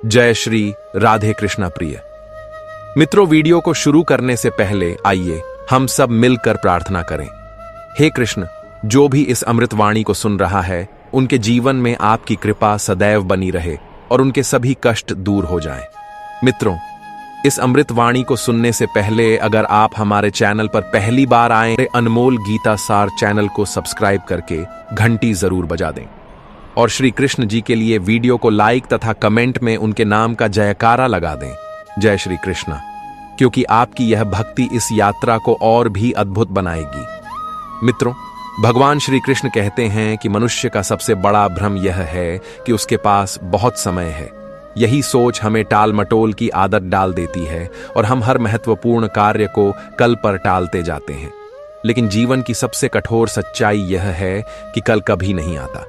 जय श्री राधे कृष्णा प्रिय मित्रों, वीडियो को शुरू करने से पहले आइए हम सब मिलकर प्रार्थना करें। हे कृष्ण, जो भी इस अमृतवाणी को सुन रहा है उनके जीवन में आपकी कृपा सदैव बनी रहे और उनके सभी कष्ट दूर हो जाएं। मित्रों, इस अमृतवाणी को सुनने से पहले अगर आप हमारे चैनल पर पहली बार आए तो अनमोल गीता सार चैनल को सब्सक्राइब करके घंटी जरूर बजा दें और श्री कृष्ण जी के लिए वीडियो को लाइक तथा कमेंट में उनके नाम का जयकारा लगा दें, जय श्री कृष्णा, क्योंकि आपकी यह भक्ति इस यात्रा को और भी अद्भुत बनाएगी। मित्रों, भगवान श्री कृष्ण कहते हैं कि मनुष्य का सबसे बड़ा भ्रम यह है कि उसके पास बहुत समय है। यही सोच हमें टाल मटोल की आदत डाल देती है और हम हर महत्वपूर्ण कार्य को कल पर टालते जाते हैं। लेकिन जीवन की सबसे कठोर सच्चाई यह है कि कल कभी नहीं आता।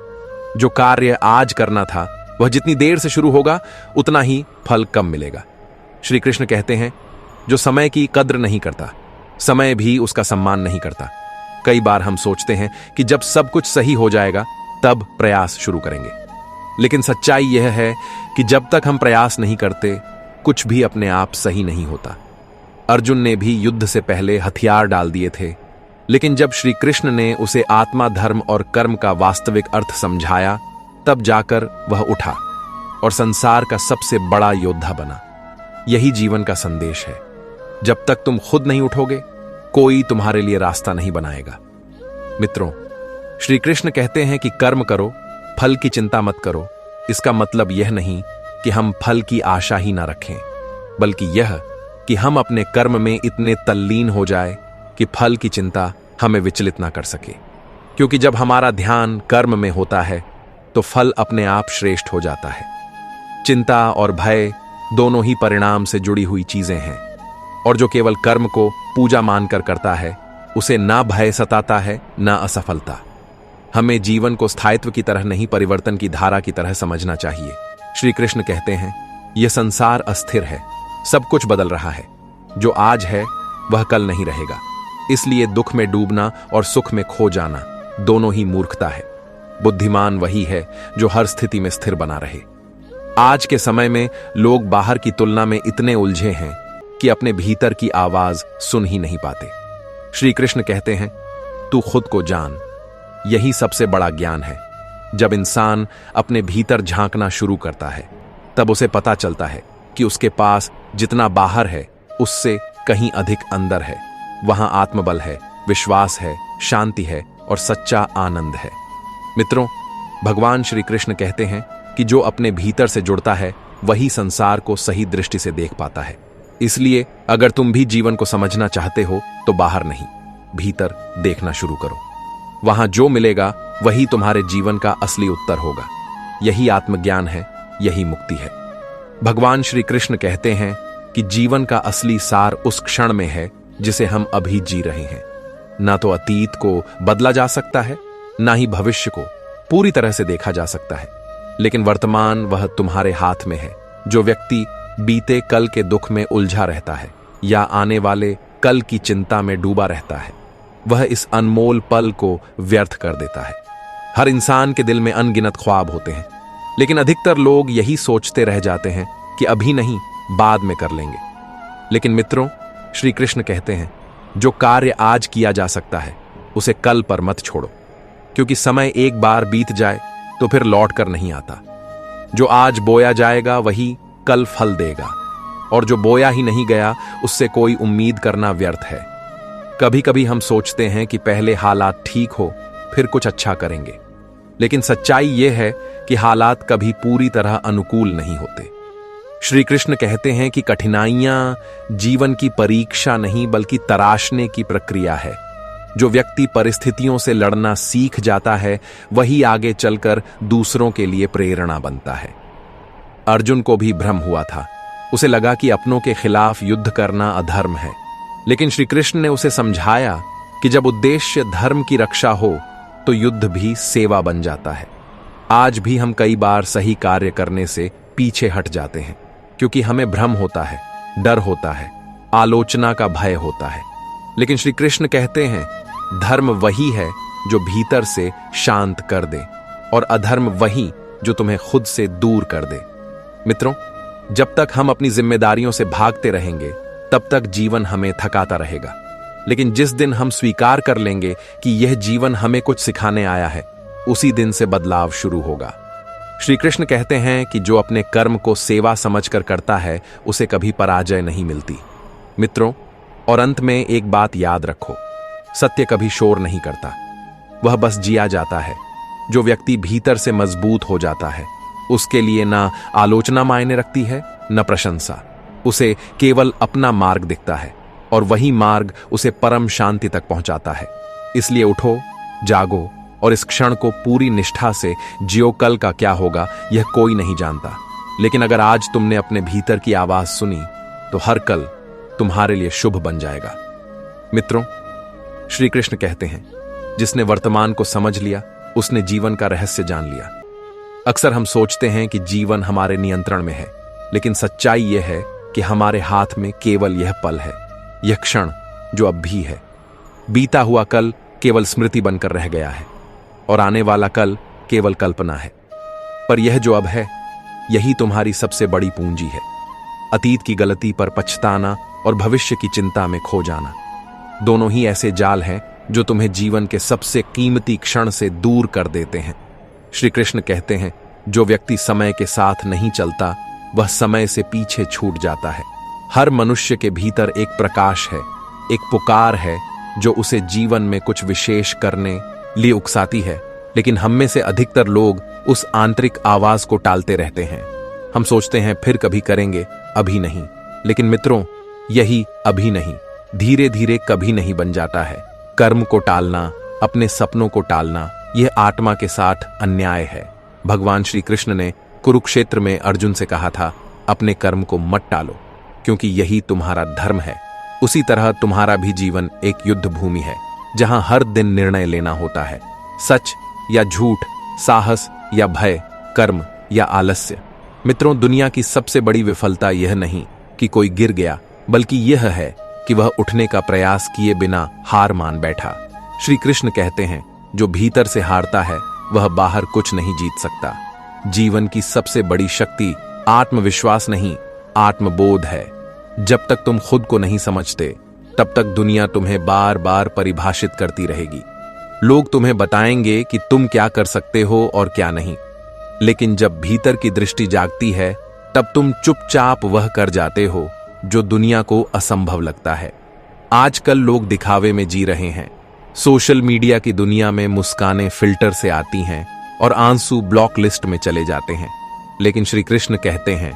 जो कार्य आज करना था वह जितनी देर से शुरू होगा उतना ही फल कम मिलेगा। श्री कृष्ण कहते हैं, जो समय की कद्र नहीं करता, समय भी उसका सम्मान नहीं करता। कई बार हम सोचते हैं कि जब सब कुछ सही हो जाएगा तब प्रयास शुरू करेंगे, लेकिन सच्चाई यह है कि जब तक हम प्रयास नहीं करते कुछ भी अपने आप सही नहीं होता। अर्जुन ने भी युद्ध से पहले हथियार डाल दिए थे, लेकिन जब श्री कृष्ण ने उसे आत्मा, धर्म और कर्म का वास्तविक अर्थ समझाया तब जाकर वह उठा और संसार का सबसे बड़ा योद्धा बना। यही जीवन का संदेश है। जब तक तुम खुद नहीं उठोगे कोई तुम्हारे लिए रास्ता नहीं बनाएगा। मित्रों, श्री कृष्ण कहते हैं कि कर्म करो, फल की चिंता मत करो। इसका मतलब यह नहीं कि हम फल की आशा ही ना रखें, बल्कि यह कि हम अपने कर्म में इतने तल्लीन हो जाए कि फल की चिंता हमें विचलित ना कर सके। क्योंकि जब हमारा ध्यान कर्म में होता है तो फल अपने आप श्रेष्ठ हो जाता है। चिंता और भय दोनों ही परिणाम से जुड़ी हुई चीजें हैं, और जो केवल कर्म को पूजा मानकर करता है उसे ना भय सताता है ना असफलता। हमें जीवन को स्थायित्व की तरह नहीं, परिवर्तन की धारा की तरह समझना चाहिए। श्री कृष्ण कहते हैं, यह संसार अस्थिर है, सब कुछ बदल रहा है। जो आज है वह कल नहीं रहेगा। इसलिए दुख में डूबना और सुख में खो जाना दोनों ही मूर्खता है। बुद्धिमान वही है जो हर स्थिति में स्थिर बना रहे। आज के समय में लोग बाहर की तुलना में इतने उलझे हैं कि अपने भीतर की आवाज सुन ही नहीं पाते। श्री कृष्ण कहते हैं, तू खुद को जान। यही सबसे बड़ा ज्ञान है। जब इंसान अपने भीतर झांकना शुरू करता है तब उसे पता चलता है कि उसके पास जितना बाहर है उससे कहीं अधिक अंदर है। वहां आत्मबल है, विश्वास है, शांति है और सच्चा आनंद है। मित्रों, भगवान श्री कृष्ण कहते हैं कि जो अपने भीतर से जुड़ता है वही संसार को सही दृष्टि से देख पाता है। इसलिए अगर तुम भी जीवन को समझना चाहते हो तो बाहर नहीं, भीतर देखना शुरू करो। वहां जो मिलेगा वही तुम्हारे जीवन का असली उत्तर होगा। यही आत्मज्ञान है, यही मुक्ति है। भगवान श्री कृष्ण कहते हैं कि जीवन का असली सार उस क्षण में है जिसे हम अभी जी रहे हैं। ना तो अतीत को बदला जा सकता है, ना ही भविष्य को पूरी तरह से देखा जा सकता है, लेकिन वर्तमान वह तुम्हारे हाथ में है। जो व्यक्ति बीते कल के दुख में उलझा रहता है या आने वाले कल की चिंता में डूबा रहता है, वह इस अनमोल पल को व्यर्थ कर देता है। हर इंसान के दिल में अनगिनत ख्वाब होते हैं, लेकिन अधिकतर लोग यही सोचते रह जाते हैं कि अभी नहीं, बाद में कर लेंगे। लेकिन मित्रों, श्री कृष्ण कहते हैं, जो कार्य आज किया जा सकता है उसे कल पर मत छोड़ो, क्योंकि समय एक बार बीत जाए तो फिर लौट कर नहीं आता। जो आज बोया जाएगा वही कल फल देगा, और जो बोया ही नहीं गया उससे कोई उम्मीद करना व्यर्थ है। कभी कभी हम सोचते हैं कि पहले हालात ठीक हो फिर कुछ अच्छा करेंगे, लेकिन सच्चाई यह है कि हालात कभी पूरी तरह अनुकूल नहीं होते। श्री कृष्ण कहते हैं कि कठिनाइयां जीवन की परीक्षा नहीं बल्कि तराशने की प्रक्रिया है। जो व्यक्ति परिस्थितियों से लड़ना सीख जाता है वही आगे चलकर दूसरों के लिए प्रेरणा बनता है। अर्जुन को भी भ्रम हुआ था। उसे लगा कि अपनों के खिलाफ युद्ध करना अधर्म है, लेकिन श्री कृष्ण ने उसे समझाया कि जब उद्देश्य धर्म की रक्षा हो तो युद्ध भी सेवा बन जाता है। आज भी हम कई बार सही कार्य करने से पीछे हट जाते हैं, क्योंकि हमें भ्रम होता है, डर होता है, आलोचना का भय होता है। लेकिन श्री कृष्ण कहते हैं, धर्म वही है जो भीतर से शांत कर दे, और अधर्म वही जो तुम्हें खुद से दूर कर दे। मित्रों, जब तक हम अपनी जिम्मेदारियों से भागते रहेंगे तब तक जीवन हमें थकाता रहेगा, लेकिन जिस दिन हम स्वीकार कर लेंगे कि यह जीवन हमें कुछ सिखाने आया है, उसी दिन से बदलाव शुरू होगा। श्री कृष्ण कहते हैं कि जो अपने कर्म को सेवा समझकर करता है उसे कभी पराजय नहीं मिलती। मित्रों, और अंत में एक बात याद रखो, सत्य कभी शोर नहीं करता, वह बस जिया जाता है। जो व्यक्ति भीतर से मजबूत हो जाता है उसके लिए ना आलोचना मायने रखती है न प्रशंसा, उसे केवल अपना मार्ग दिखता है और वही मार्ग उसे परम शांति तक पहुंचाता है। इसलिए उठो, जागो और इस क्षण को पूरी निष्ठा से जियो। कल का क्या होगा यह कोई नहीं जानता, लेकिन अगर आज तुमने अपने भीतर की आवाज सुनी तो हर कल तुम्हारे लिए शुभ बन जाएगा। मित्रों, श्री कृष्ण कहते हैं, जिसने वर्तमान को समझ लिया उसने जीवन का रहस्य जान लिया। अक्सर हम सोचते हैं कि जीवन हमारे नियंत्रण में है, लेकिन सच्चाई यह है कि हमारे हाथ में केवल यह पल है, यह क्षण जो अब भी है। बीता हुआ कल केवल स्मृति बनकर रह गया है और आने वाला कल केवल कल्पना है। पर यह जो अब है, यही तुम्हारी सबसे बड़ी पूंजी है। अतीत की गलती पर पछताना और भविष्य की चिंता में खो जाना, दोनों ही ऐसे जाल हैं जो तुम्हें जीवन के सबसे कीमती क्षण से दूर कर देते हैं। श्री कृष्ण कहते हैं, जो व्यक्ति समय के साथ नहीं चलता वह समय से पीछे छूट जाता है। हर मनुष्य के भीतर एक प्रकाश है, एक पुकार है जो उसे जीवन में कुछ विशेष करने लिए उकसाती है, लेकिन हम में से अधिकतर लोग उस आंतरिक आवाज को टालते रहते हैं। हम सोचते हैं फिर कभी करेंगे, अभी नहीं। लेकिन मित्रों, यही अभी नहीं धीरे धीरे कभी नहीं बन जाता है। कर्म को टालना, अपने सपनों को टालना, यह आत्मा के साथ अन्याय है। भगवान श्री कृष्ण ने कुरुक्षेत्र में अर्जुन से कहा था, अपने कर्म को मत टालो क्योंकि यही तुम्हारा धर्म है। उसी तरह तुम्हारा भी जीवन एक युद्ध भूमि है जहां हर दिन निर्णय लेना होता है, सच या झूठ, साहस या भय, कर्म या आलस्य। मित्रों, दुनिया की सबसे बड़ी विफलता यह नहीं कि कोई गिर गया, बल्कि यह है कि वह उठने का प्रयास किए बिना हार मान बैठा। श्री कृष्ण कहते हैं, जो भीतर से हारता है वह बाहर कुछ नहीं जीत सकता। जीवन की सबसे बड़ी शक्ति आत्मविश्वास नहीं, आत्मबोध है। जब तक तुम खुद को नहीं समझते तब तक दुनिया तुम्हें बार बार परिभाषित करती रहेगी। लोग तुम्हें बताएंगे कि तुम क्या कर सकते हो और क्या नहीं, लेकिन जब भीतर की दृष्टि जागती है तब तुम चुपचाप वह कर जाते हो जो दुनिया को असंभव लगता है। आजकल लोग दिखावे में जी रहे हैं। सोशल मीडिया की दुनिया में मुस्कानें फिल्टर से आती हैं और आंसू ब्लॉक लिस्ट में चले जाते हैं। लेकिन श्री कृष्ण कहते हैं,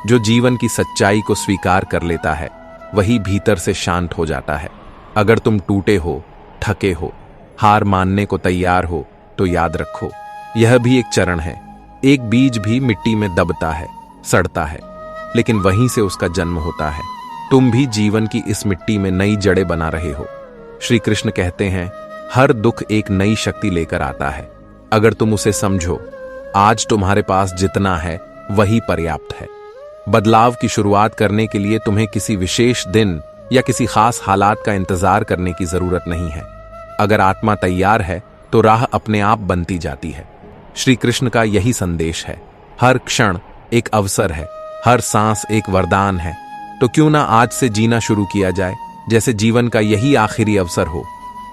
जो जीवन की सच्चाई को स्वीकार कर लेता है वही भीतर से शांत हो जाता है। अगर तुम टूटे हो, थके हो, हार मानने को तैयार हो तो याद रखो, यह भी एक चरण है। एक बीज भी मिट्टी में दबता है, सड़ता है, लेकिन वहीं से उसका जन्म होता है। तुम भी जीवन की इस मिट्टी में नई जड़ें बना रहे हो। श्री कृष्ण कहते हैं, हर दुख एक नई शक्ति लेकर आता है। अगर तुम उसे समझो, आज तुम्हारे पास जितना है वही पर्याप्त है। बदलाव की शुरुआत करने के लिए तुम्हें किसी विशेष दिन या किसी खास हालात का इंतजार करने की जरूरत नहीं है। अगर आत्मा तैयार है तो राह अपने आप बनती जाती है। श्री कृष्ण का यही संदेश है, हर क्षण एक अवसर है, हर सांस एक वरदान है। तो क्यों ना आज से जीना शुरू किया जाए जैसे जीवन का यही आखिरी अवसर हो।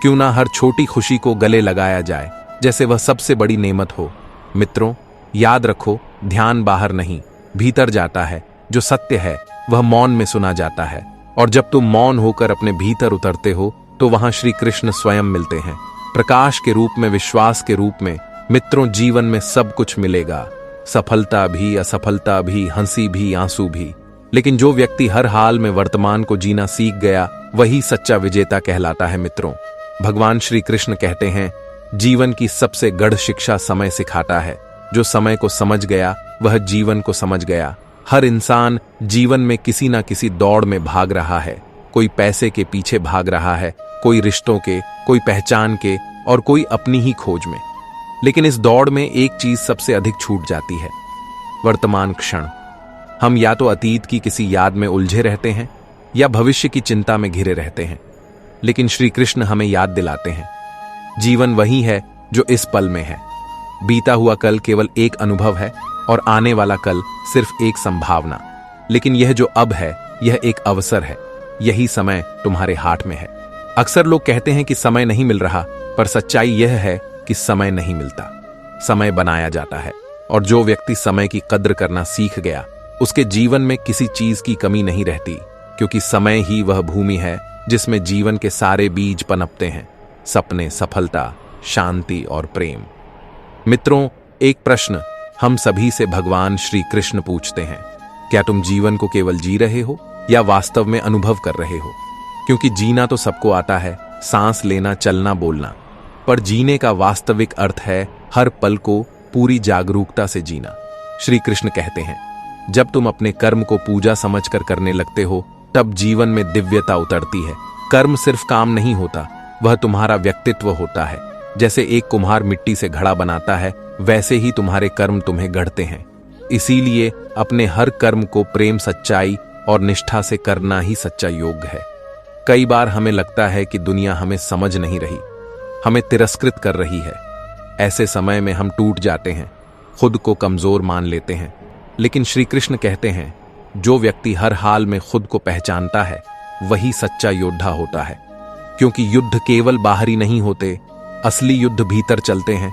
क्यों ना हर छोटी खुशी को गले लगाया जाए जैसे वह सबसे बड़ी नेमत हो। मित्रों, याद रखो, ध्यान बाहर नहीं, भीतर जाता है। जो सत्य है वह मौन में सुना जाता है, और जब तुम मौन होकर अपने भीतर उतरते हो तो वहां श्री कृष्ण स्वयं मिलते हैं, प्रकाश के रूप में, विश्वास के रूप में। मित्रों, जीवन में सब कुछ मिलेगा, सफलता भी, असफलता भी, हंसी भी, आंसू भी। लेकिन जो व्यक्ति हर हाल में वर्तमान को जीना सीख गया वही सच्चा विजेता कहलाता है। मित्रों, भगवान श्री कृष्ण कहते हैं, जीवन की सबसे गढ़ शिक्षा समय सिखाता है। जो समय को समझ गया वह जीवन को समझ गया। हर इंसान जीवन में किसी ना किसी दौड़ में भाग रहा है। कोई पैसे के पीछे भाग रहा है, कोई रिश्तों के, कोई पहचान के और कोई अपनी ही खोज में। लेकिन इस दौड़ में एक चीज सबसे अधिक छूट जाती है, वर्तमान क्षण। हम या तो अतीत की किसी याद में उलझे रहते हैं या भविष्य की चिंता में घिरे रहते हैं। लेकिन श्री कृष्ण हमें याद दिलाते हैं, जीवन वही है जो इस पल में है। बीता हुआ कल केवल एक अनुभव है और आने वाला कल सिर्फ एक संभावना। लेकिन यह जो अब है, यह एक अवसर है। यही समय तुम्हारे हाथ में है। अक्सर लोग कहते हैं कि समय नहीं मिल रहा, पर सच्चाई यह है कि समय नहीं मिलता, समय बनाया जाता है। और जो व्यक्ति समय की कद्र करना सीख गया, उसके जीवन में किसी चीज की कमी नहीं रहती, क्योंकि समय ही वह भूमि है जिसमें जीवन के सारे बीज पनपते हैं, सपने, सफलता, शांति और प्रेम। मित्रों, एक प्रश्न हम सभी से भगवान श्री कृष्ण पूछते हैं, क्या तुम जीवन को केवल जी रहे हो या वास्तव में अनुभव कर रहे हो? क्योंकि जीना तो सबको आता है, सांस लेना, चलना, बोलना, पर जीने का वास्तविक अर्थ है हर पल को पूरी जागरूकता से जीना। श्री कृष्ण कहते हैं, जब तुम अपने कर्म को पूजा समझकर करने लगते हो, तब जीवन में दिव्यता उतरती है। कर्म सिर्फ काम नहीं होता, वह तुम्हारा व्यक्तित्व होता है। जैसे एक कुम्हार मिट्टी से घड़ा बनाता है, वैसे ही तुम्हारे कर्म तुम्हें गढ़ते हैं। इसीलिए अपने हर कर्म को प्रेम, सच्चाई और निष्ठा से करना ही सच्चा योग है। कई बार हमें लगता है कि दुनिया हमें समझ नहीं रही, हमें तिरस्कृत कर रही है। ऐसे समय में हम टूट जाते हैं, खुद को कमजोर मान लेते हैं। लेकिन श्री कृष्ण कहते हैं, जो व्यक्ति हर हाल में खुद को पहचानता है, वही सच्चा योद्धा होता है। क्योंकि युद्ध केवल बाहरी नहीं होते, असली युद्ध भीतर चलते हैं,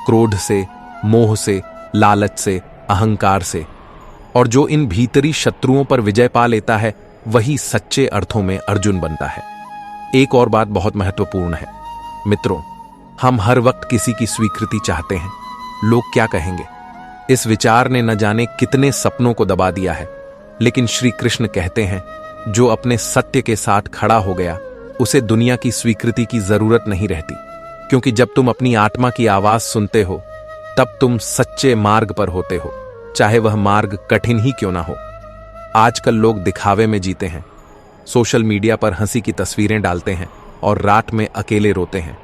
क्रोध से, मोह से, लालच से, अहंकार से। और जो इन भीतरी शत्रुओं पर विजय पा लेता है, वही सच्चे अर्थों में अर्जुन बनता है। एक और बात बहुत महत्वपूर्ण है मित्रों, हम हर वक्त किसी की स्वीकृति चाहते हैं। लोग क्या कहेंगे, इस विचार ने न जाने कितने सपनों को दबा दिया है। लेकिन श्री कृष्ण कहते हैं, जो अपने सत्य के साथ खड़ा हो गया, उसे दुनिया की स्वीकृति की जरूरत नहीं रहती। क्योंकि जब तुम अपनी आत्मा की आवाज सुनते हो, तब तुम सच्चे मार्ग पर होते हो, चाहे वह मार्ग कठिन ही क्यों ना हो। आजकल लोग दिखावे में जीते हैं, सोशल मीडिया पर हंसी की तस्वीरें डालते हैं और रात में अकेले रोते हैं।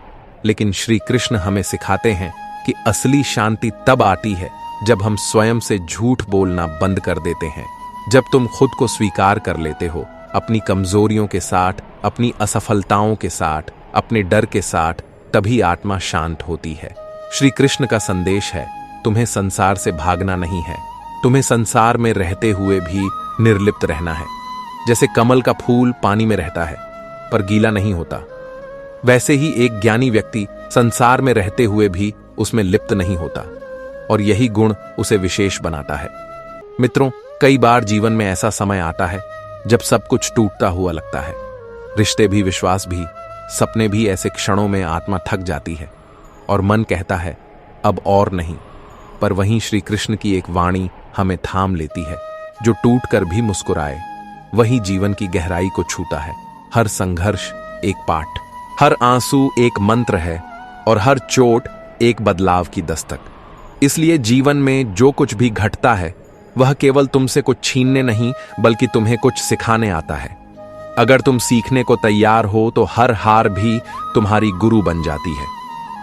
लेकिन श्री कृष्ण हमें सिखाते हैं कि असली शांति तब आती है जब हम स्वयं से झूठ बोलना बंद कर देते हैं। जब तुम खुद को स्वीकार कर लेते हो, अपनी कमजोरियों के साथ, अपनी असफलताओं के साथ, अपने डर के साथ, तभी आत्मा शांत होती है। श्री कृष्ण का संदेश है, तुम्हें संसार से भागना नहीं है, तुम्हें संसार में रहते हुए भी निर्लिप्त रहना है। जैसे कमल का फूल पानी में रहता है पर गीला नहीं होता, वैसे ही एक ज्ञानी व्यक्ति संसार में रहते हुए भी उसमें लिप्त नहीं होता, और यही गुण उसे विशेष बनाता है। मित्रों, कई बार जीवन में ऐसा समय आता है जब सब कुछ टूटता हुआ लगता है, रिश्ते भी, विश्वास भी, सपने भी। ऐसे क्षणों में आत्मा थक जाती है और मन कहता है अब और नहीं। पर वहीं श्री कृष्ण की एक वाणी हमें थाम लेती है, जो टूट कर भी मुस्कुराए, वही जीवन की गहराई को छूता है। हर संघर्ष एक पाठ, हर आंसू एक मंत्र है, और हर चोट एक बदलाव की दस्तक। इसलिए जीवन में जो कुछ भी घटता है, वह केवल तुमसे कुछ छीनने नहीं, बल्कि तुम्हें कुछ सिखाने आता है। अगर तुम सीखने को तैयार हो, तो हर हार भी तुम्हारी गुरु बन जाती है।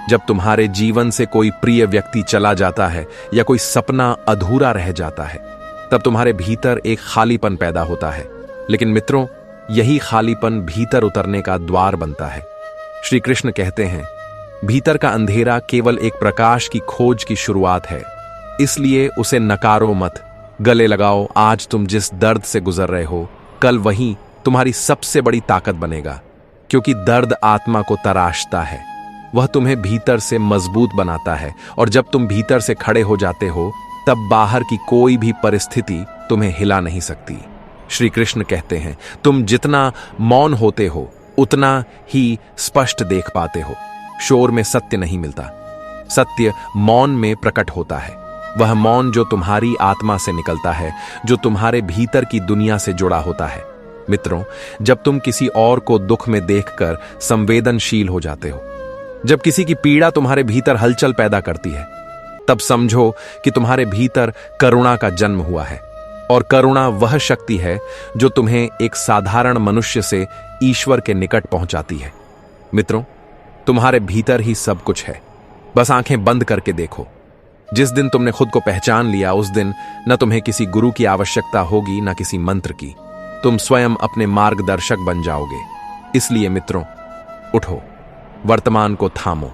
जब तुम्हारे जीवन से कोई प्रिय व्यक्ति चला जाता है या कोई सपना अधूरा रह जाता है, तब तुम्हारे भीतर एक खालीपन पैदा होता है। लेकिन मित्रों, यही खालीपन भीतर उतरने का द्वार बनता है। श्री कृष्ण कहते हैं, भीतर का अंधेरा केवल एक प्रकाश की खोज की शुरुआत है। इसलिए उसे नकारो मत, गले लगाओ। आज तुम जिस दर्द से गुजर रहे हो, कल वही तुम्हारी सबसे बड़ी ताकत बनेगा। क्योंकि दर्द आत्मा को तराशता है, वह तुम्हें भीतर से मजबूत बनाता है। और जब तुम भीतर से खड़े हो जाते हो, तब बाहर की कोई भी परिस्थिति तुम्हें हिला नहीं सकती। श्री कृष्ण कहते हैं, तुम जितना मौन होते हो, उतना ही स्पष्ट देख पाते हो। शोर में सत्य नहीं मिलता, सत्य मौन में प्रकट होता है। वह मौन जो तुम्हारी आत्मा से निकलता है, जो तुम्हारे भीतर की दुनिया से जुड़ा होता है। मित्रों, जब तुम किसी और को दुख में देखकर संवेदनशील हो जाते हो, जब किसी की पीड़ा तुम्हारे भीतर हलचल पैदा करती है, तब समझो कि तुम्हारे भीतर करुणा का जन्म हुआ है। और करुणा वह शक्ति है जो तुम्हें एक साधारण मनुष्य से ईश्वर के निकट पहुंचाती है। मित्रों, तुम्हारे भीतर ही सब कुछ है, बस आंखें बंद करके देखो। जिस दिन तुमने खुद को पहचान लिया, उस दिन न तुम्हें किसी गुरु की आवश्यकता होगी, न किसी मंत्र की। तुम स्वयं अपने मार्गदर्शक बन जाओगे। इसलिए मित्रों, उठो, वर्तमान को थामो,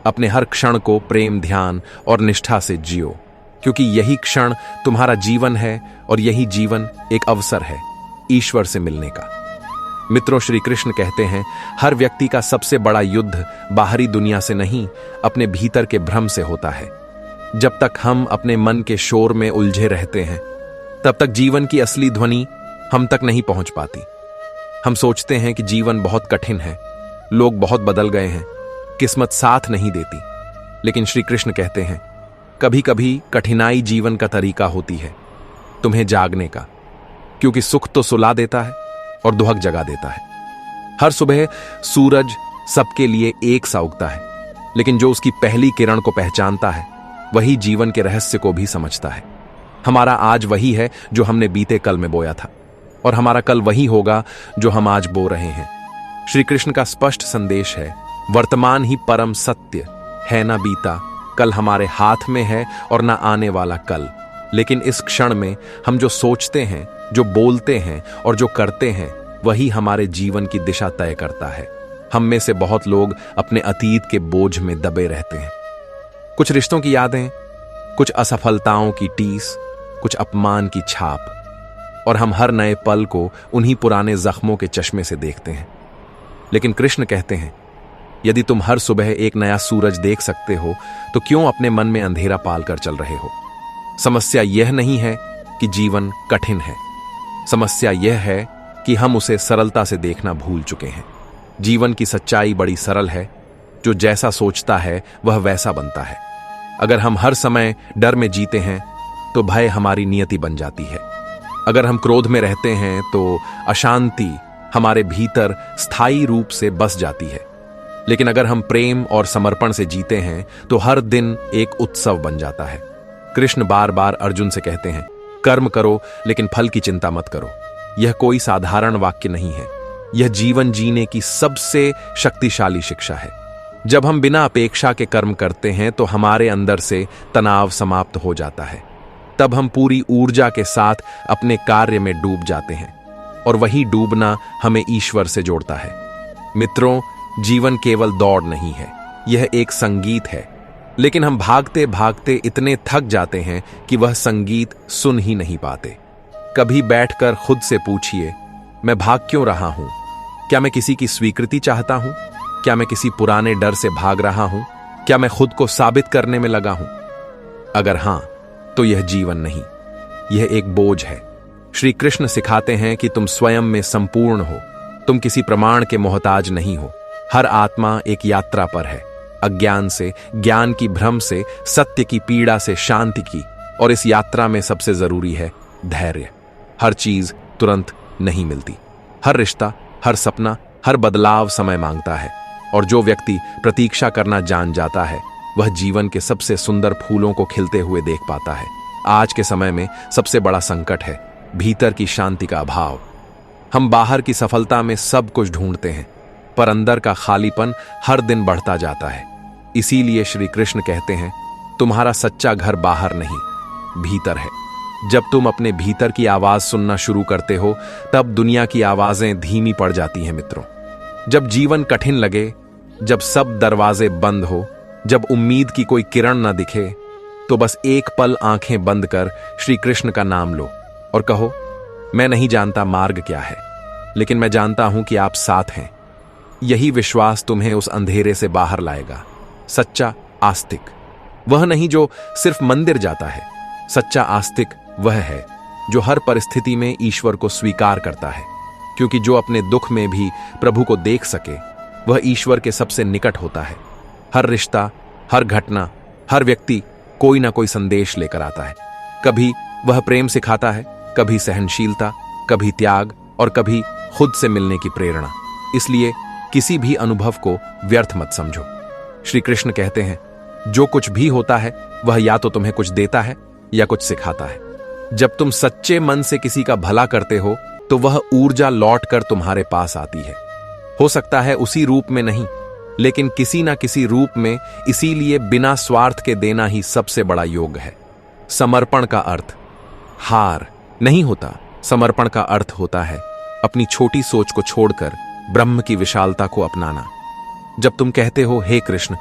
अपने हर क्षण को प्रेम, ध्यान और निष्ठा से जियो। क्योंकि यही क्षण तुम्हारा जीवन है और यही जीवन एक अवसर है ईश्वर से मिलने का। मित्रों, श्री कृष्ण कहते हैं हर व्यक्ति का सबसे बड़ा युद्ध बाहरी दुनिया से नहीं, अपने भीतर के भ्रम से होता है। जब तक हम अपने मन के शोर में उलझे रहते हैं, तब तक जीवन की असली ध्वनि हम तक नहीं पहुंच पाती। हम सोचते हैं कि जीवन बहुत कठिन है, लोग बहुत बदल गए हैं, किस्मत साथ नहीं देती। लेकिन श्री कृष्ण कहते हैं कभी कभी कठिनाई जीवन का तरीका होती है तुम्हें जागने का, क्योंकि सुख तो सुला देता है और दुहक जगा देता है। हर सुबह सूरज सबके लिए एक सा उगता है, लेकिन जो उसकी पहली किरण को पहचानता है वही जीवन के रहस्य को भी समझता है। हमारा आज वही है जो हमने बीते कल में बोया था, और हमारा कल वही होगा जो हम आज बो रहे हैं। श्री कृष्ण का स्पष्ट संदेश है, वर्तमान ही परम सत्य है, ना बीता कल हमारे हाथ में है और ना आने वाला कल। लेकिन इस क्षण में हम जो सोचते हैं, जो बोलते हैं और जो करते हैं, वही हमारे जीवन की दिशा तय करता है। हम में से बहुत लोग अपने अतीत के बोझ में दबे रहते हैं। कुछ रिश्तों की यादें, कुछ असफलताओं की टीस, कुछ अपमान की छाप, और हम हर नए पल को उन्हीं पुराने जख्मों के चश्मे से देखते हैं। लेकिन कृष्ण कहते हैं यदि तुम हर सुबह एक नया सूरज देख सकते हो तो क्यों अपने मन में अंधेरा पाल कर चल रहे हो। समस्या यह नहीं है कि जीवन कठिन है, समस्या यह है कि हम उसे सरलता से देखना भूल चुके हैं। जीवन की सच्चाई बड़ी सरल है, जो जैसा सोचता है वह वैसा बनता है। अगर हम हर समय डर में जीते हैं तो भय हमारी नियति बन जाती है। अगर हम क्रोध में रहते हैं तो अशांति हमारे भीतर स्थायी रूप से बस जाती है। लेकिन अगर हम प्रेम और समर्पण से जीते हैं तो हर दिन एक उत्सव बन जाता है। कृष्ण बार बार अर्जुन से कहते हैं कर्म करो लेकिन फल की चिंता मत करो। यह कोई साधारण वाक्य नहीं है, यह जीवन जीने की सबसे शक्तिशाली शिक्षा है। जब हम बिना अपेक्षा के कर्म करते हैं तो हमारे अंदर से तनाव समाप्त हो जाता है। तब हम पूरी ऊर्जा के साथ अपने कार्य में डूब जाते हैं, और वही डूबना हमें ईश्वर से जोड़ता है। मित्रों, जीवन केवल दौड़ नहीं है, यह एक संगीत है। लेकिन हम भागते भागते इतने थक जाते हैं कि वह संगीत सुन ही नहीं पाते। कभी बैठकर खुद से पूछिए, मैं भाग क्यों रहा हूं? क्या मैं किसी की स्वीकृति चाहता हूं? क्या मैं किसी पुराने डर से भाग रहा हूं? क्या मैं खुद को साबित करने में लगा हूं? अगर हां, तो यह जीवन नहीं, यह एक बोझ है। श्री कृष्ण सिखाते हैं कि तुम स्वयं में संपूर्ण हो, तुम किसी प्रमाण के मोहताज नहीं हो। हर आत्मा एक यात्रा पर है, अज्ञान से ज्ञान की भ्रम से, सत्य की पीड़ा से शांति की, और इस यात्रा में सबसे जरूरी है धैर्य। हर चीज तुरंत नहीं मिलती, हर रिश्ता, हर सपना, हर बदलाव समय मांगता है, और जो व्यक्ति प्रतीक्षा करना जान जाता है वह जीवन के सबसे सुंदर फूलों को खिलते हुए देख पाता है। आज के समय में सबसे बड़ा संकट है भीतर की शांति का अभाव। हम बाहर की सफलता में सब कुछ ढूंढते हैं, पर अंदर का खालीपन हर दिन बढ़ता जाता है। इसीलिए श्री कृष्ण कहते हैं तुम्हारा सच्चा घर बाहर नहीं, भीतर है। जब तुम अपने भीतर की आवाज सुनना शुरू करते हो तब दुनिया की आवाजें धीमी पड़ जाती हैं। मित्रों, जब जीवन कठिन लगे, जब सब दरवाजे बंद हो, जब उम्मीद की कोई किरण न दिखे, तो बस एक पल आंखें बंद कर श्री कृष्ण का नाम लो और कहो, मैं नहीं जानता मार्ग क्या है, लेकिन मैं जानता हूं कि आप साथ हैं। यही विश्वास तुम्हें उस अंधेरे से बाहर लाएगा। सच्चा आस्तिक वह नहीं जो सिर्फ मंदिर जाता है, सच्चा आस्तिक वह है जो हर परिस्थिति में ईश्वर को स्वीकार करता है, क्योंकि जो अपने दुख में भी प्रभु को देख सके वह ईश्वर के सबसे निकट होता है। हर रिश्ता, हर घटना, हर व्यक्ति कोई ना कोई संदेश लेकर आता है। कभी वह प्रेम सिखाता है, कभी सहनशीलता, कभी त्याग, और कभी खुद से मिलने की प्रेरणा। इसलिए किसी भी अनुभव को व्यर्थ मत समझो। श्री कृष्ण कहते हैं जो कुछ भी होता है वह या तो तुम्हें कुछ देता है या कुछ सिखाता है। जब तुम सच्चे मन से किसी का भला करते हो तो वह ऊर्जा लौट कर तुम्हारे पास आती है। हो सकता है उसी रूप में नहीं, लेकिन किसी ना किसी रूप में। इसीलिए बिना स्वार्थ के देना ही सबसे बड़ा योग है। समर्पण का अर्थ हार नहीं होता, समर्पण का अर्थ होता है अपनी छोटी सोच को छोड़कर ब्रह्म की विशालता को अपनाना। जब तुम कहते हो हे कृष्ण,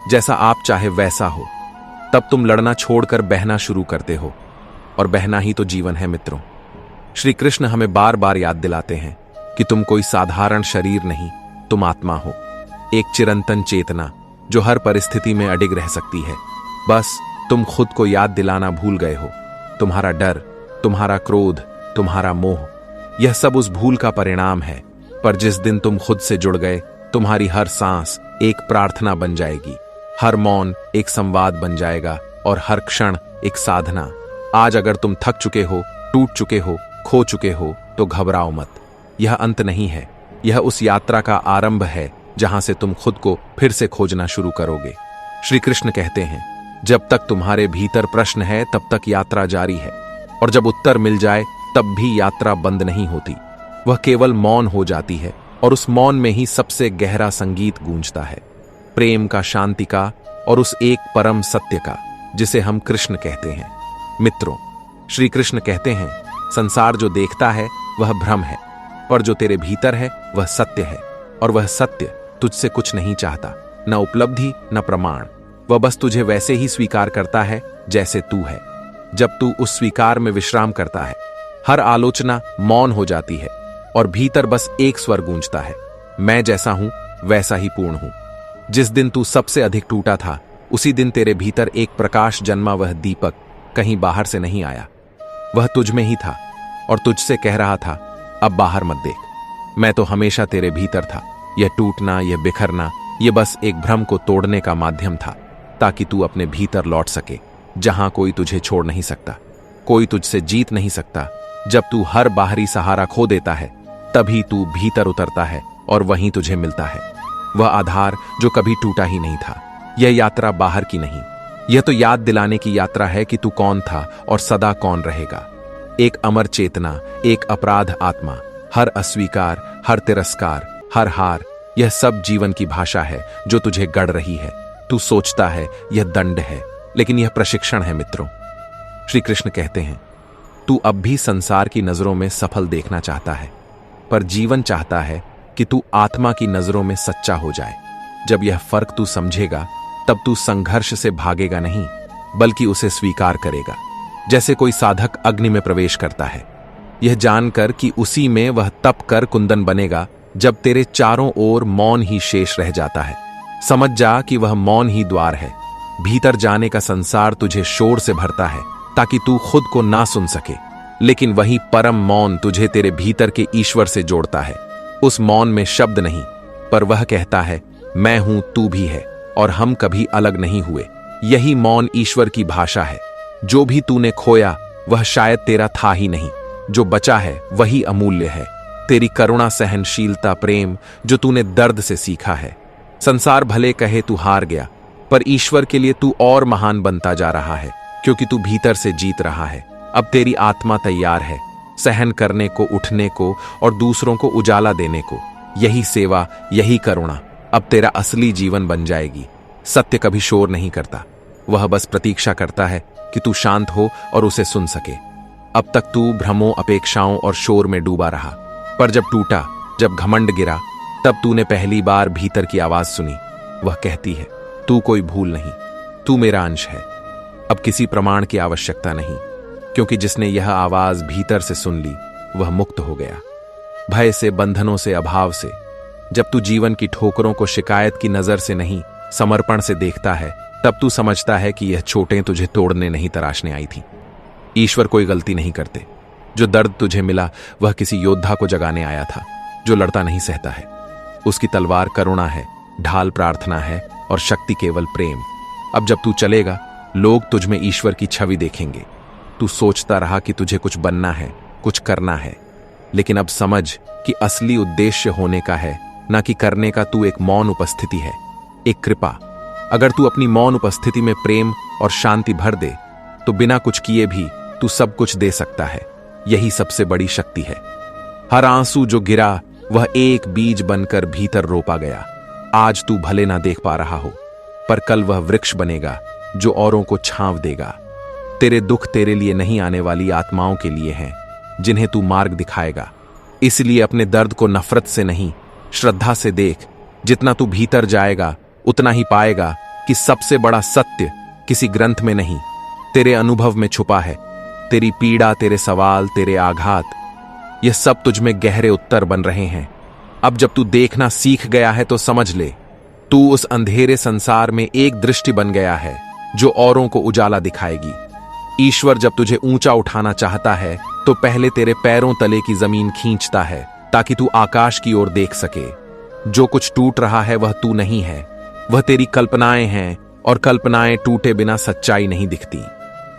जैसा आप चाहे वैसा हो, तब तुम लड़ना छोड़कर बहना शुरू करते हो, और बहना ही तो जीवन है मित्रों। श्री कृष्ण हमें बार बार याद दिलाते हैं कि तुम कोई साधारण शरीर नहीं, तुम आत्मा हो, एक चिरंतन चेतना जो हर परिस्थिति में अडिग रह सकती है। बस तुम खुद को याद दिलाना भूल गए हो। तुम्हारा डर, तुम्हारा क्रोध, तुम्हारा मोह, यह सब उस भूल का परिणाम है। पर जिस दिन तुम खुद से जुड़ गए, तुम्हारी हर सांस एक प्रार्थना बन जाएगी, हर मौन एक संवाद बन जाएगा, और हर क्षण एक साधना। आज अगर तुम थक चुके हो, टूट चुके हो, खो चुके हो, तो घबराओ मत। यह अंत नहीं है, यह उस यात्रा का आरंभ है जहां से तुम खुद को फिर से खोजना शुरू करोगे। श्री कृष्ण कहते हैं, जब तक तुम्हारे भीतर प्रश्न है तब तक यात्रा जारी है, और जब उत्तर मिल जाए तब भी यात्रा बंद नहीं होती। वह केवल मौन हो जाती है, और उस मौन में ही सबसे गहरा संगीत गूंजता है, प्रेम का, शांति का, और उस एक परम सत्य का जिसे हम कृष्ण कहते हैं। मित्रों, श्री कृष्ण कहते हैं, संसार जो देखता है वह भ्रम है, पर जो तेरे भीतर है वह सत्य है, और वह सत्य तुझसे कुछ नहीं चाहता, न उपलब्धि न प्रमाण। वह बस तुझे वैसे ही स्वीकार करता है जैसे तू है। जब तू उस स्वीकार में विश्राम करता है, हर आलोचना मौन हो जाती है, और भीतर बस एक स्वर गूंजता है, मैं जैसा हूं वैसा ही पूर्ण हूं। जिस दिन तू सबसे अधिक टूटा था, उसी दिन तेरे भीतर एक प्रकाश जन्मा। वह दीपक कहीं बाहर से नहीं आया, वह तुझ में ही था, और तुझसे कह रहा था, अब बाहर मत देख, मैं तो हमेशा तेरे भीतर था। यह टूटना, यह बिखरना, यह बस एक भ्रम को तोड़ने का माध्यम था, ताकि तू अपने भीतर लौट सके, जहां कोई तुझे छोड़ नहीं सकता, कोई तुझसे जीत नहीं सकता। जब तू हर बाहरी सहारा खो देता है, तभी तू भीतर उतरता है, और वहीं तुझे मिलता है वह आधार जो कभी टूटा ही नहीं था। यह यात्रा बाहर की नहीं, यह तो याद दिलाने की यात्रा है कि तू कौन था और सदा कौन रहेगा। एक अमर चेतना, एक अपराध आत्मा, हर अस्वीकार, हर तिरस्कार, हर हार, यह सब जीवन की भाषा है जो तुझे गढ़ रही है। तू सोचता है यह दंड है, लेकिन यह प्रशिक्षण है मित्रों। श्री कृष्ण कहते हैं, तू अब भी संसार की नजरों में सफल देखना चाहता है, पर जीवन चाहता है कि तू आत्मा की नजरों में सच्चा हो जाए। जब यह फर्क तू समझेगा, तब तू संघर्ष से भागेगा नहीं, बल्कि उसे स्वीकार करेगा। जैसे कोई साधक अग्नि में प्रवेश करता है, यह जानकर कि उसी में वह तप कर कुंदन बनेगा। जब तेरे चारों ओर मौन ही शेष रह जाता है, समझ जा कि वह मौन ही द्वार है। भीतर जाने का संसार तुझे शोर से भरता है, ताकि तू खुद को ना सुन सके, लेकिन वही परम मौन तुझे तेरे भीतर के ईश्वर से जोड़ता है। उस मौन में शब्द नहीं, पर वह कहता है, मैं हूं, तू भी है, और हम कभी अलग नहीं हुए। यही मौन ईश्वर की भाषा है। जो भी तूने खोया वह शायद तेरा था ही नहीं, जो बचा है वही अमूल्य है। तेरी करुणा, सहनशीलता, प्रेम जो तूने दर्द से सीखा है। संसार भले कहे तू हार गया, पर ईश्वर के लिए तू और महान बनता जा रहा है, क्योंकि तू भीतर से जीत रहा है। अब तेरी आत्मा तैयार है सहन करने को, उठने को, और दूसरों को उजाला देने को। यही सेवा, यही करुणा अब तेरा असली जीवन बन जाएगी। सत्य कभी शोर नहीं करता, वह बस प्रतीक्षा करता है कि तू शांत हो और उसे सुन सके। अब तक तू भ्रमों, अपेक्षाओं और शोर में डूबा रहा, पर जब टूटा, जब घमंड गिरा, तब तूने पहली बार भीतर की आवाज सुनी। वह कहती है, तू कोई भूल नहीं, तू मेरा अंश है। अब किसी प्रमाण की आवश्यकता नहीं, क्योंकि जिसने यह आवाज भीतर से सुन ली वह मुक्त हो गया, भय से, बंधनों से, अभाव से। जब तू जीवन की ठोकरों को शिकायत की नजर से नहीं, समर्पण से देखता है, तब तू समझता है कि यह चोटें तुझे तोड़ने नहीं, तराशने आई थी। ईश्वर कोई गलती नहीं करते। जो दर्द तुझे मिला वह किसी योद्धा को जगाने आया था, जो लड़ता नहीं सहता है। उसकी तलवार करुणा है, ढाल प्रार्थना है, और शक्ति केवल प्रेम। अब जब तू चलेगा, लोग तुझ में ईश्वर की छवि देखेंगे। तू सोचता रहा कि तुझे कुछ बनना है, कुछ करना है, लेकिन अब समझ कि असली उद्देश्य होने का है, ना कि करने का। तू एक मौन उपस्थिति है, एक कृपा। अगर तू अपनी मौन उपस्थिति में प्रेम और शांति भर दे, तो बिना कुछ किए भी तू सब कुछ दे सकता है। यही सबसे बड़ी शक्ति है। हर आंसू जो गिरा वह एक बीज बनकर भीतर रोपा गया। आज तू भले ना देख पा रहा हो, पर कल वह वृक्ष बनेगा जो औरों को छांव देगा। तेरे दुख तेरे लिए नहीं आने वाली आत्माओं के लिए हैं, जिन्हें तू मार्ग दिखाएगा। इसलिए अपने दर्द को नफरत से नहीं, श्रद्धा से देख। जितना तू भीतर जाएगा, उतना ही पाएगा कि सबसे बड़ा सत्य किसी ग्रंथ में नहीं, तेरे अनुभव में छुपा है। तेरी पीड़ा, तेरे सवाल, तेरे आघात, यह सब तुझ में गहरे उत्तर बन रहे हैं। अब जब तू देखना सीख गया है तो समझ ले, तू उस अंधेरे संसार में एक दृष्टि बन गया है जो औरों को उजाला दिखाएगी। ईश्वर जब तुझे ऊंचा उठाना चाहता है तो पहले तेरे पैरों तले की जमीन खींचता है ताकि तू आकाश की ओर देख सके। जो कुछ टूट रहा है वह तू नहीं है, वह तेरी कल्पनाएं हैं, और कल्पनाएं टूटे बिना सच्चाई नहीं दिखती।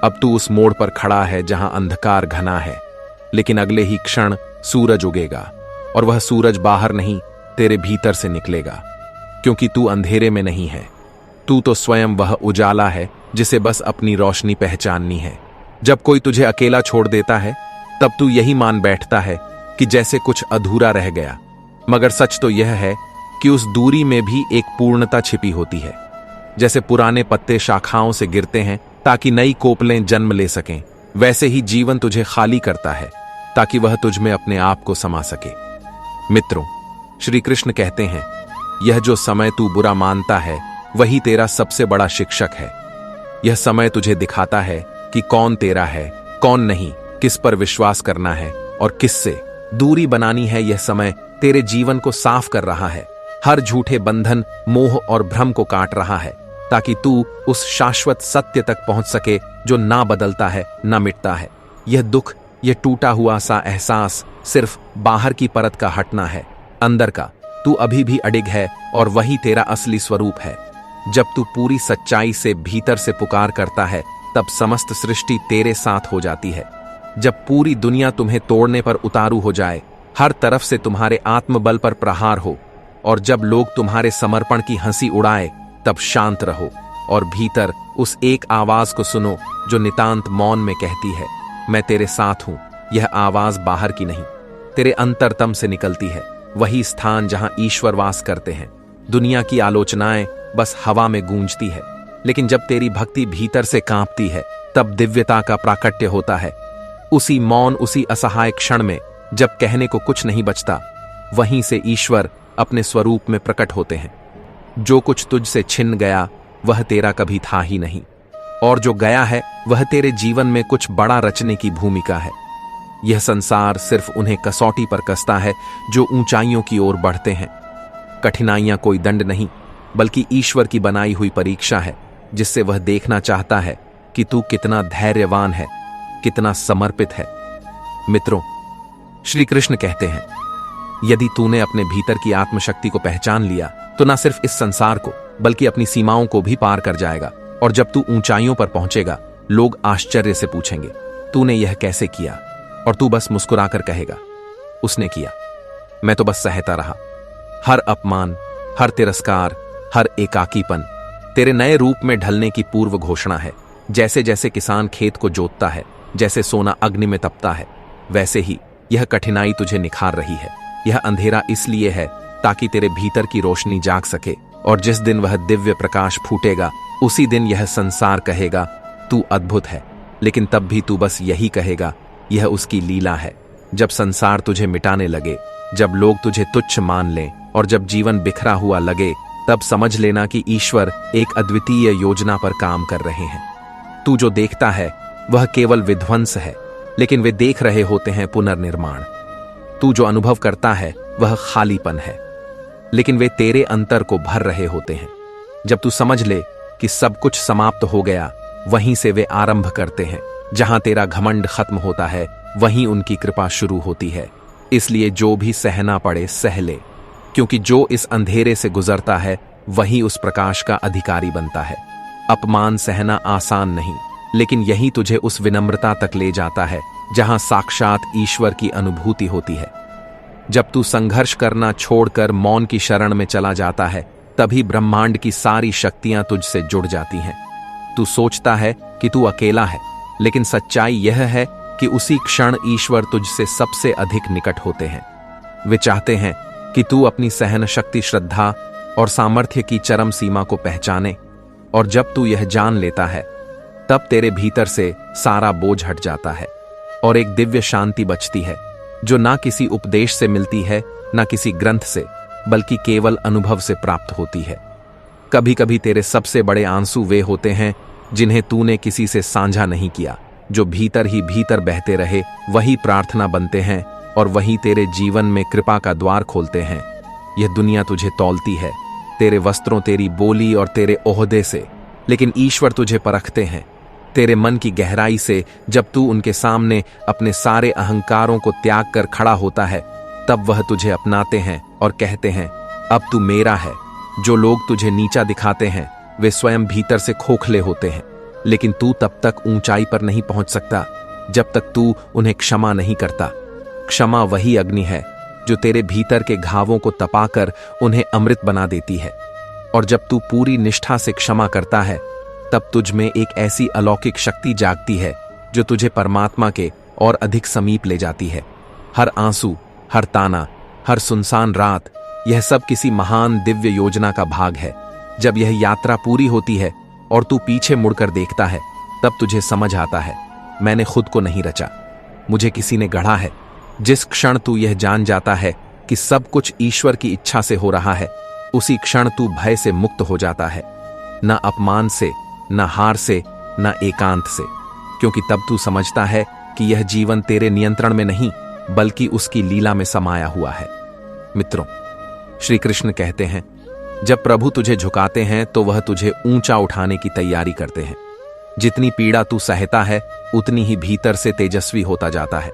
अब तू उस मोड़ पर खड़ा है जहां अंधकार घना है, लेकिन अगले ही क्षण सूरज उगेगा, और वह सूरज बाहर नहीं, तेरे भीतर से निकलेगा। क्योंकि तू अंधेरे में नहीं है, तू तो स्वयं वह उजाला है जिसे बस अपनी रोशनी पहचाननी है। जब कोई तुझे अकेला छोड़ देता है तब तू यही मान बैठता है कि जैसे कुछ अधूरा रह गया, मगर सच तो यह है कि उस दूरी में भी एक पूर्णता छिपी होती है। जैसे पुराने पत्ते शाखाओं से गिरते हैं ताकि नई कोपलें जन्म ले सकें, वैसे ही जीवन तुझे खाली करता है ताकि वह तुझ में अपने आप को समा सके। मित्रों, श्री कृष्ण कहते हैं, यह जो समय तू बुरा मानता है वही तेरा सबसे बड़ा शिक्षक है। यह समय तुझे दिखाता है कि कौन तेरा है, कौन नहीं, किस पर विश्वास करना है और किससे दूरी बनानी है। यह समय तेरे जीवन को साफ कर रहा है, हर झूठे बंधन, मोह और भ्रम को काट रहा है, ताकि तू उस शाश्वत सत्य तक पहुंच सके जो ना बदलता है, ना मिटता है। यह दुख, यह टूटा हुआ सा एहसास सिर्फ बाहर की परत का हटना है। अंदर का तू अभी भी अडिग है, और वही तेरा असली स्वरूप है। जब तू पूरी सच्चाई से भीतर से पुकार करता है तब समस्त सृष्टि तेरे साथ हो जाती है। जब पूरी दुनिया तुम्हें तोड़ने पर उतारू हो जाए, हर तरफ से तुम्हारे आत्मबल पर प्रहार हो, और जब लोग तुम्हारे समर्पण की हंसी उड़ाए, तब शांत रहो और भीतर उस एक आवाज को सुनो जो नितांत मौन में कहती है, मैं तेरे साथ हूं। यह आवाज बाहर की नहीं, तेरे अंतरतम से निकलती है, वही स्थान जहां ईश्वर वास करते हैं। दुनिया की आलोचनाएं बस हवा में गूंजती है, लेकिन जब तेरी भक्ति भीतर से कांपती है तब दिव्यता का प्राकट्य होता है। उसी मौन, उसी असहाय क्षण में जब कहने को कुछ नहीं बचता, वहीं से ईश्वर अपने स्वरूप में प्रकट होते हैं। जो कुछ तुझसे छिन गया वह तेरा कभी था ही नहीं, और जो गया है वह तेरे जीवन में कुछ बड़ा रचने की भूमिका है। यह संसार सिर्फ उन्हें कसौटी पर कसता है जो ऊंचाइयों की ओर बढ़ते हैं। कठिनाइयां कोई दंड नहीं, बल्कि ईश्वर की बनाई हुई परीक्षा है, जिससे वह देखना चाहता है कि तू कितना धैर्यवान है, कितना समर्पित है। मित्रों, श्री कृष्ण कहते हैं, यदि तूने अपने भीतर की आत्मशक्ति को पहचान लिया तो न सिर्फ इस संसार को बल्कि अपनी सीमाओं को भी पार कर जाएगा। और जब तू ऊंचाइयों पर पहुंचेगा, लोग आश्चर्य से पूछेंगे, तूने यह कैसे किया? और तू बस मुस्कुराकर कहेगा, उसने किया, मैं तो बस सहता रहा। हर अपमान, हर तिरस्कार, हर एकाकीपन तेरे नए रूप में ढलने की पूर्व घोषणा है। जैसे जैसे किसान खेत को जोतता है, जैसे सोना अग्नि में तपता है, वैसे ही यह कठिनाई तुझे निखार रही है। यह अंधेरा इसलिए है ताकि तेरे भीतर की रोशनी जाग सके, और जिस दिन वह दिव्य प्रकाश फूटेगा, उसी दिन यह संसार कहेगा, तू अद्भुत है। लेकिन तब भी तू बस यही कहेगा, यह उसकी लीला है। जब संसार तुझे मिटाने लगे, जब लोग तुझे तुच्छ मान लें, और जब जीवन बिखरा हुआ लगे, तब समझ लेना कि ईश्वर एक अद्वितीय योजना पर काम कर रहे हैं। तू जो देखता है वह केवल विध्वंस है, लेकिन वे देख रहे होते हैं पुनर्निर्माण। तू जो अनुभव करता है वह खालीपन है, लेकिन वे तेरे अंतर को भर रहे होते हैं। जब तू समझ ले कि सब कुछ समाप्त हो गया, वहीं से वे आरंभ करते हैं। जहां तेरा घमंड खत्म होता है, वहीं उनकी कृपा शुरू होती है। इसलिए जो भी सहना पड़े सह ले, क्योंकि जो इस अंधेरे से गुजरता है वही उस प्रकाश का अधिकारी बनता है। अपमान सहना आसान नहीं, लेकिन यही तुझे उस विनम्रता तक ले जाता है जहां साक्षात ईश्वर की अनुभूति होती है। जब तू संघर्ष करना छोड़कर मौन की शरण में चला जाता है, तभी ब्रह्मांड की सारी शक्तियां तुझसे जुड़ जाती हैं। तू सोचता है कि तू अकेला है, लेकिन सच्चाई यह है कि उसी क्षण ईश्वर तुझसे सबसे अधिक निकट होते हैं। वे चाहते हैं कि तू अपनी सहन शक्ति, श्रद्धा और सामर्थ्य की चरम सीमा को पहचाने, और जब तू यह जान लेता है, तब तेरे भीतर से सारा बोझ हट जाता है और एक दिव्य शांति बचती है, जो ना किसी उपदेश से मिलती है, ना किसी ग्रंथ से, बल्कि केवल अनुभव से प्राप्त होती है। कभी कभी तेरे सबसे बड़े आंसू वे होते हैं जिन्हें तूने किसी से साझा नहीं किया, जो भीतर ही भीतर बहते रहे, वही प्रार्थना बनते हैं और वही तेरे जीवन में कृपा का द्वार खोलते हैं। यह दुनिया तुझे तौलती है, तेरे वस्त्रों, तेरी बोली और तेरे ओहदे से, लेकिन ईश्वर तुझे परखते हैं तेरे मन की गहराई से। जब तू उनके सामने अपने सारे अहंकारों को त्याग कर खड़ा होता है, तब वह तुझे अपनाते हैं और कहते हैं, अब तू मेरा है। जो लोग तुझे नीचा दिखाते हैं, वे स्वयं भीतर से खोखले होते हैं, लेकिन तू तब तक ऊंचाई पर नहीं पहुंच सकता जब तक तू उन्हें क्षमा नहीं करता। क्षमा वही अग्नि है जो तेरे भीतर के घावों को तपाकर उन्हें अमृत बना देती है। और जब तू पूरी निष्ठा से क्षमा करता है, तब तुझ में एक ऐसी अलौकिक शक्ति जागती है जो तुझे परमात्मा के और अधिक समीप ले जाती है। हर आंसू, हर ताना, हर सुनसान रात, यह सब किसी महान दिव्य योजना का भाग है। जब यह यात्रा पूरी होती है और तू पीछे मुड़कर देखता है, तब तुझे समझ आता है, मैंने खुद को नहीं रचा, मुझे किसी ने गढ़ा है। जिस क्षण तू यह जान जाता है कि सब कुछ ईश्वर की इच्छा से हो रहा है, उसी क्षण तू भय से मुक्त हो जाता है, न अपमान से, न हार से, न एकांत से, क्योंकि तब तू समझता है कि यह जीवन तेरे नियंत्रण में नहीं, बल्कि उसकी लीला में समाया हुआ है। मित्रों, श्री कृष्ण कहते हैं, जब प्रभु तुझे झुकाते हैं तो वह तुझे ऊंचा उठाने की तैयारी करते हैं। जितनी पीड़ा तू सहता है, उतनी ही भीतर से तेजस्वी होता जाता है।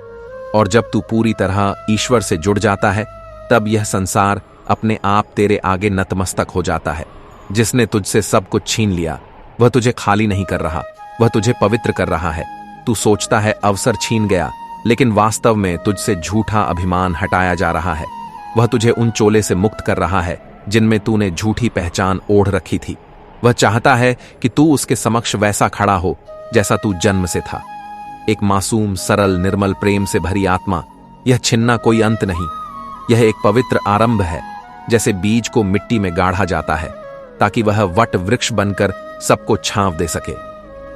और जब तू पूरी तरह ईश्वर से जुड़ जाता है, तब यह संसार अपने आप तेरे आगे नतमस्तक हो जाता है। जिसने तुझसे सब कुछ छीन लिया, वह तुझे खाली नहीं कर रहा, वह तुझे पवित्र कर रहा है। तू सोचता है अवसर छीन गया, लेकिन वास्तव में तुझसे झूठा अभिमान हटाया जा रहा है। वह तुझे उन चोले से मुक्त कर रहा है जिनमें तूने झूठी पहचान ओढ़ रखी थी। वह चाहता है कि तू उसके समक्ष वैसा खड़ा हो जैसा तू जन्म से था, एक मासूम, सरल, निर्मल, प्रेम से भरी आत्मा। यह छिन्ना कोई अंत नहीं, यह एक पवित्र आरंभ है। जैसे बीज को मिट्टी में गाढ़ा जाता है ताकि वह वट वृक्ष बनकर सबको छांव दे सके।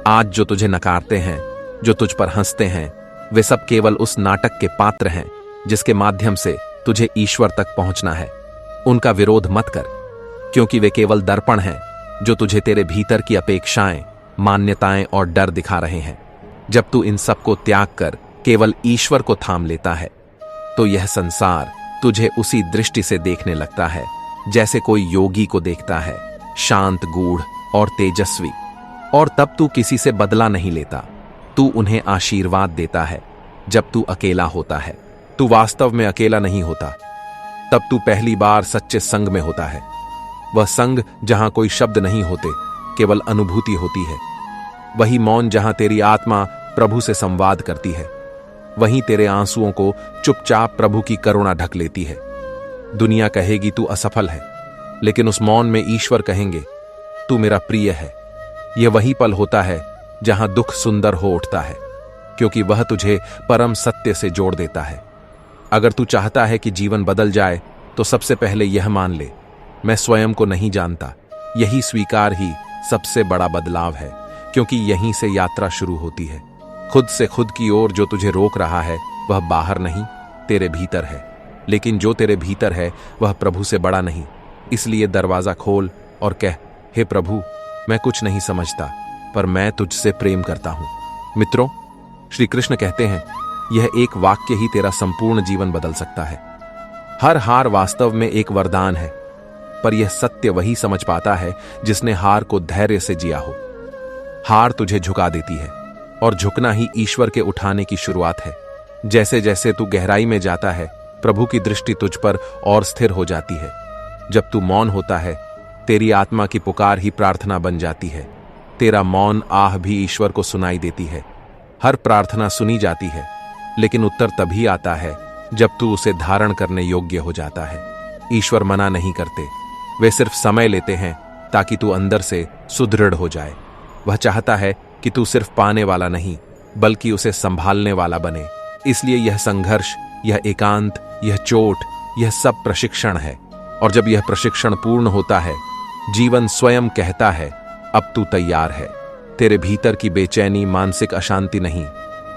आज जो तुझे नकारते हैं, जो तुझ पर हंसते हैं, वे सब केवल उस नाटक के पात्र हैं जिसके माध्यम से तुझे ईश्वर तक पहुंचना है। उनका विरोध मत कर, क्योंकि वे केवल दर्पण हैं जो तुझे तेरे भीतर की अपेक्षाएं, मान्यताएं और डर दिखा रहे हैं। जब तू इन सब को त्याग कर केवल ईश्वर को थाम लेता है, तो यह संसार तुझे उसी दृष्टि से देखने लगता है जैसे कोई योगी को देखता है, शांत, गूढ़ और तेजस्वी। और तब तू किसी से बदला नहीं लेता, तू उन्हें आशीर्वाद देता है। जब तू अकेला होता है, तू वास्तव में अकेला नहीं होता, तब तू पहली बार सच्चे संग में होता है। वह संग जहां कोई शब्द नहीं होते, केवल अनुभूति होती है। वही मौन जहां तेरी आत्मा प्रभु से संवाद करती है। वहीं तेरे आंसुओं को चुपचाप प्रभु की करुणा ढक लेती है। दुनिया कहेगी तू असफल है, लेकिन उस मौन में ईश्वर कहेंगे, तू मेरा प्रिय है। यह वही पल होता है जहां दुख सुंदर हो उठता है, क्योंकि वह तुझे परम सत्य से जोड़ देता है। अगर तू चाहता है कि जीवन बदल जाए, तो सबसे पहले यह मान ले, मैं स्वयं को नहीं जानता। यही स्वीकार ही सबसे बड़ा बदलाव है, क्योंकि यहीं से यात्रा शुरू होती है। खुद से खुद की ओर जो तुझे रोक रहा है, वह बाहर नहीं, तेरे भीतर है। लेकिन जो तेरे भीतर है, वह प्रभु से बड़ा नहीं। इसलिए दरवाजा खोल और कह, हे प्रभु, मैं कुछ नहीं समझता, पर मैं तुझसे प्रेम करता हूं। मित्रों, श्री कृष्ण कहते हैं, यह एक वाक्य ही तेरा संपूर्ण जीवन बदल सकता है। हर हार वास्तव में एक वरदान है, पर यह सत्य वही समझ पाता है जिसने हार को धैर्य से जिया हो। हार तुझे झुका देती है, और झुकना ही ईश्वर के उठाने की शुरुआत है। जैसे जैसे तू गहराई में जाता है, प्रभु की दृष्टि तुझ पर और स्थिर हो जाती है। जब तू मौन होता है, तेरी आत्मा की पुकार ही प्रार्थना बन जाती है। तेरा मौन आह भी ईश्वर को सुनाई देती है। हर प्रार्थना सुनी जाती है, लेकिन उत्तर तभी आता है जब तू उसे धारण करने योग्य हो जाता है। ईश्वर मना नहीं करते, वे सिर्फ समय लेते हैं ताकि तू अंदर से सुदृढ़ हो जाए। वह चाहता है कि तू सिर्फ पाने वाला नहीं, बल्कि उसे संभालने वाला बने। इसलिए यह संघर्ष, यह एकांत, यह चोट, यह सब प्रशिक्षण है। और जब यह प्रशिक्षण पूर्ण होता है, जीवन स्वयं कहता है, अब तू तैयार है। तेरे भीतर की बेचैनी मानसिक अशांति नहीं,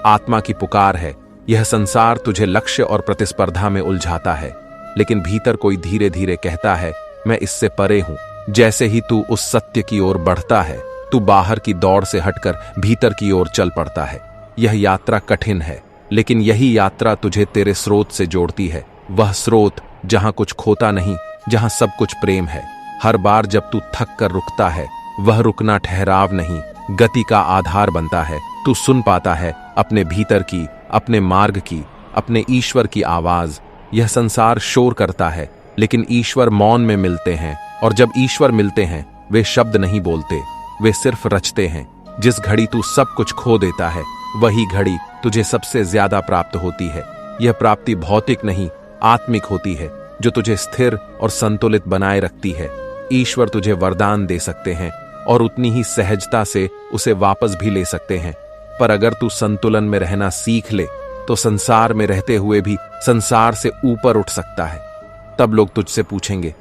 आत्मा की पुकार है। यह संसार तुझे लक्ष्य और प्रतिस्पर्धा में उलझाता है, लेकिन भीतर कोई धीरे धीरे कहता है, मैं इससे परे हूं। जैसे ही तू उस सत्य की ओर बढ़ता है, तू बाहर की दौड़ से हटकर भीतर की ओर चल पड़ता है। यह यात्रा कठिन है, लेकिन यही यात्रा तुझे तेरे स्रोत से जोड़ती है। वह स्रोत जहां कुछ खोता नहीं, जहां सब कुछ प्रेम है। हर बार जब तू थक कर रुकता है, वह रुकना ठहराव नहीं, गति का आधार बनता है। तू सुन पाता है अपने भीतर की, अपने मार्ग की, अपने ईश्वर की आवाज। यह संसार शोर करता है, लेकिन ईश्वर मौन में मिलते हैं, और जब ईश्वर मिलते हैं वे शब्द नहीं बोलते, वे सिर्फ रचते हैं। जिस घड़ी तू सब कुछ खो देता है, वही घड़ी तुझे सबसे ज्यादा प्राप्त होती है। यह प्राप्ति भौतिक नहीं, आत्मिक होती है, जो तुझे स्थिर और संतुलित बनाए रखती है। ईश्वर तुझे वरदान दे सकते हैं और उतनी ही सहजता से उसे वापस भी ले सकते हैं, पर अगर तू संतुलन में रहना सीख ले तो संसार में रहते हुए भी संसार से ऊपर उठ सकता है। तब लोग तुझसे पूछेंगे,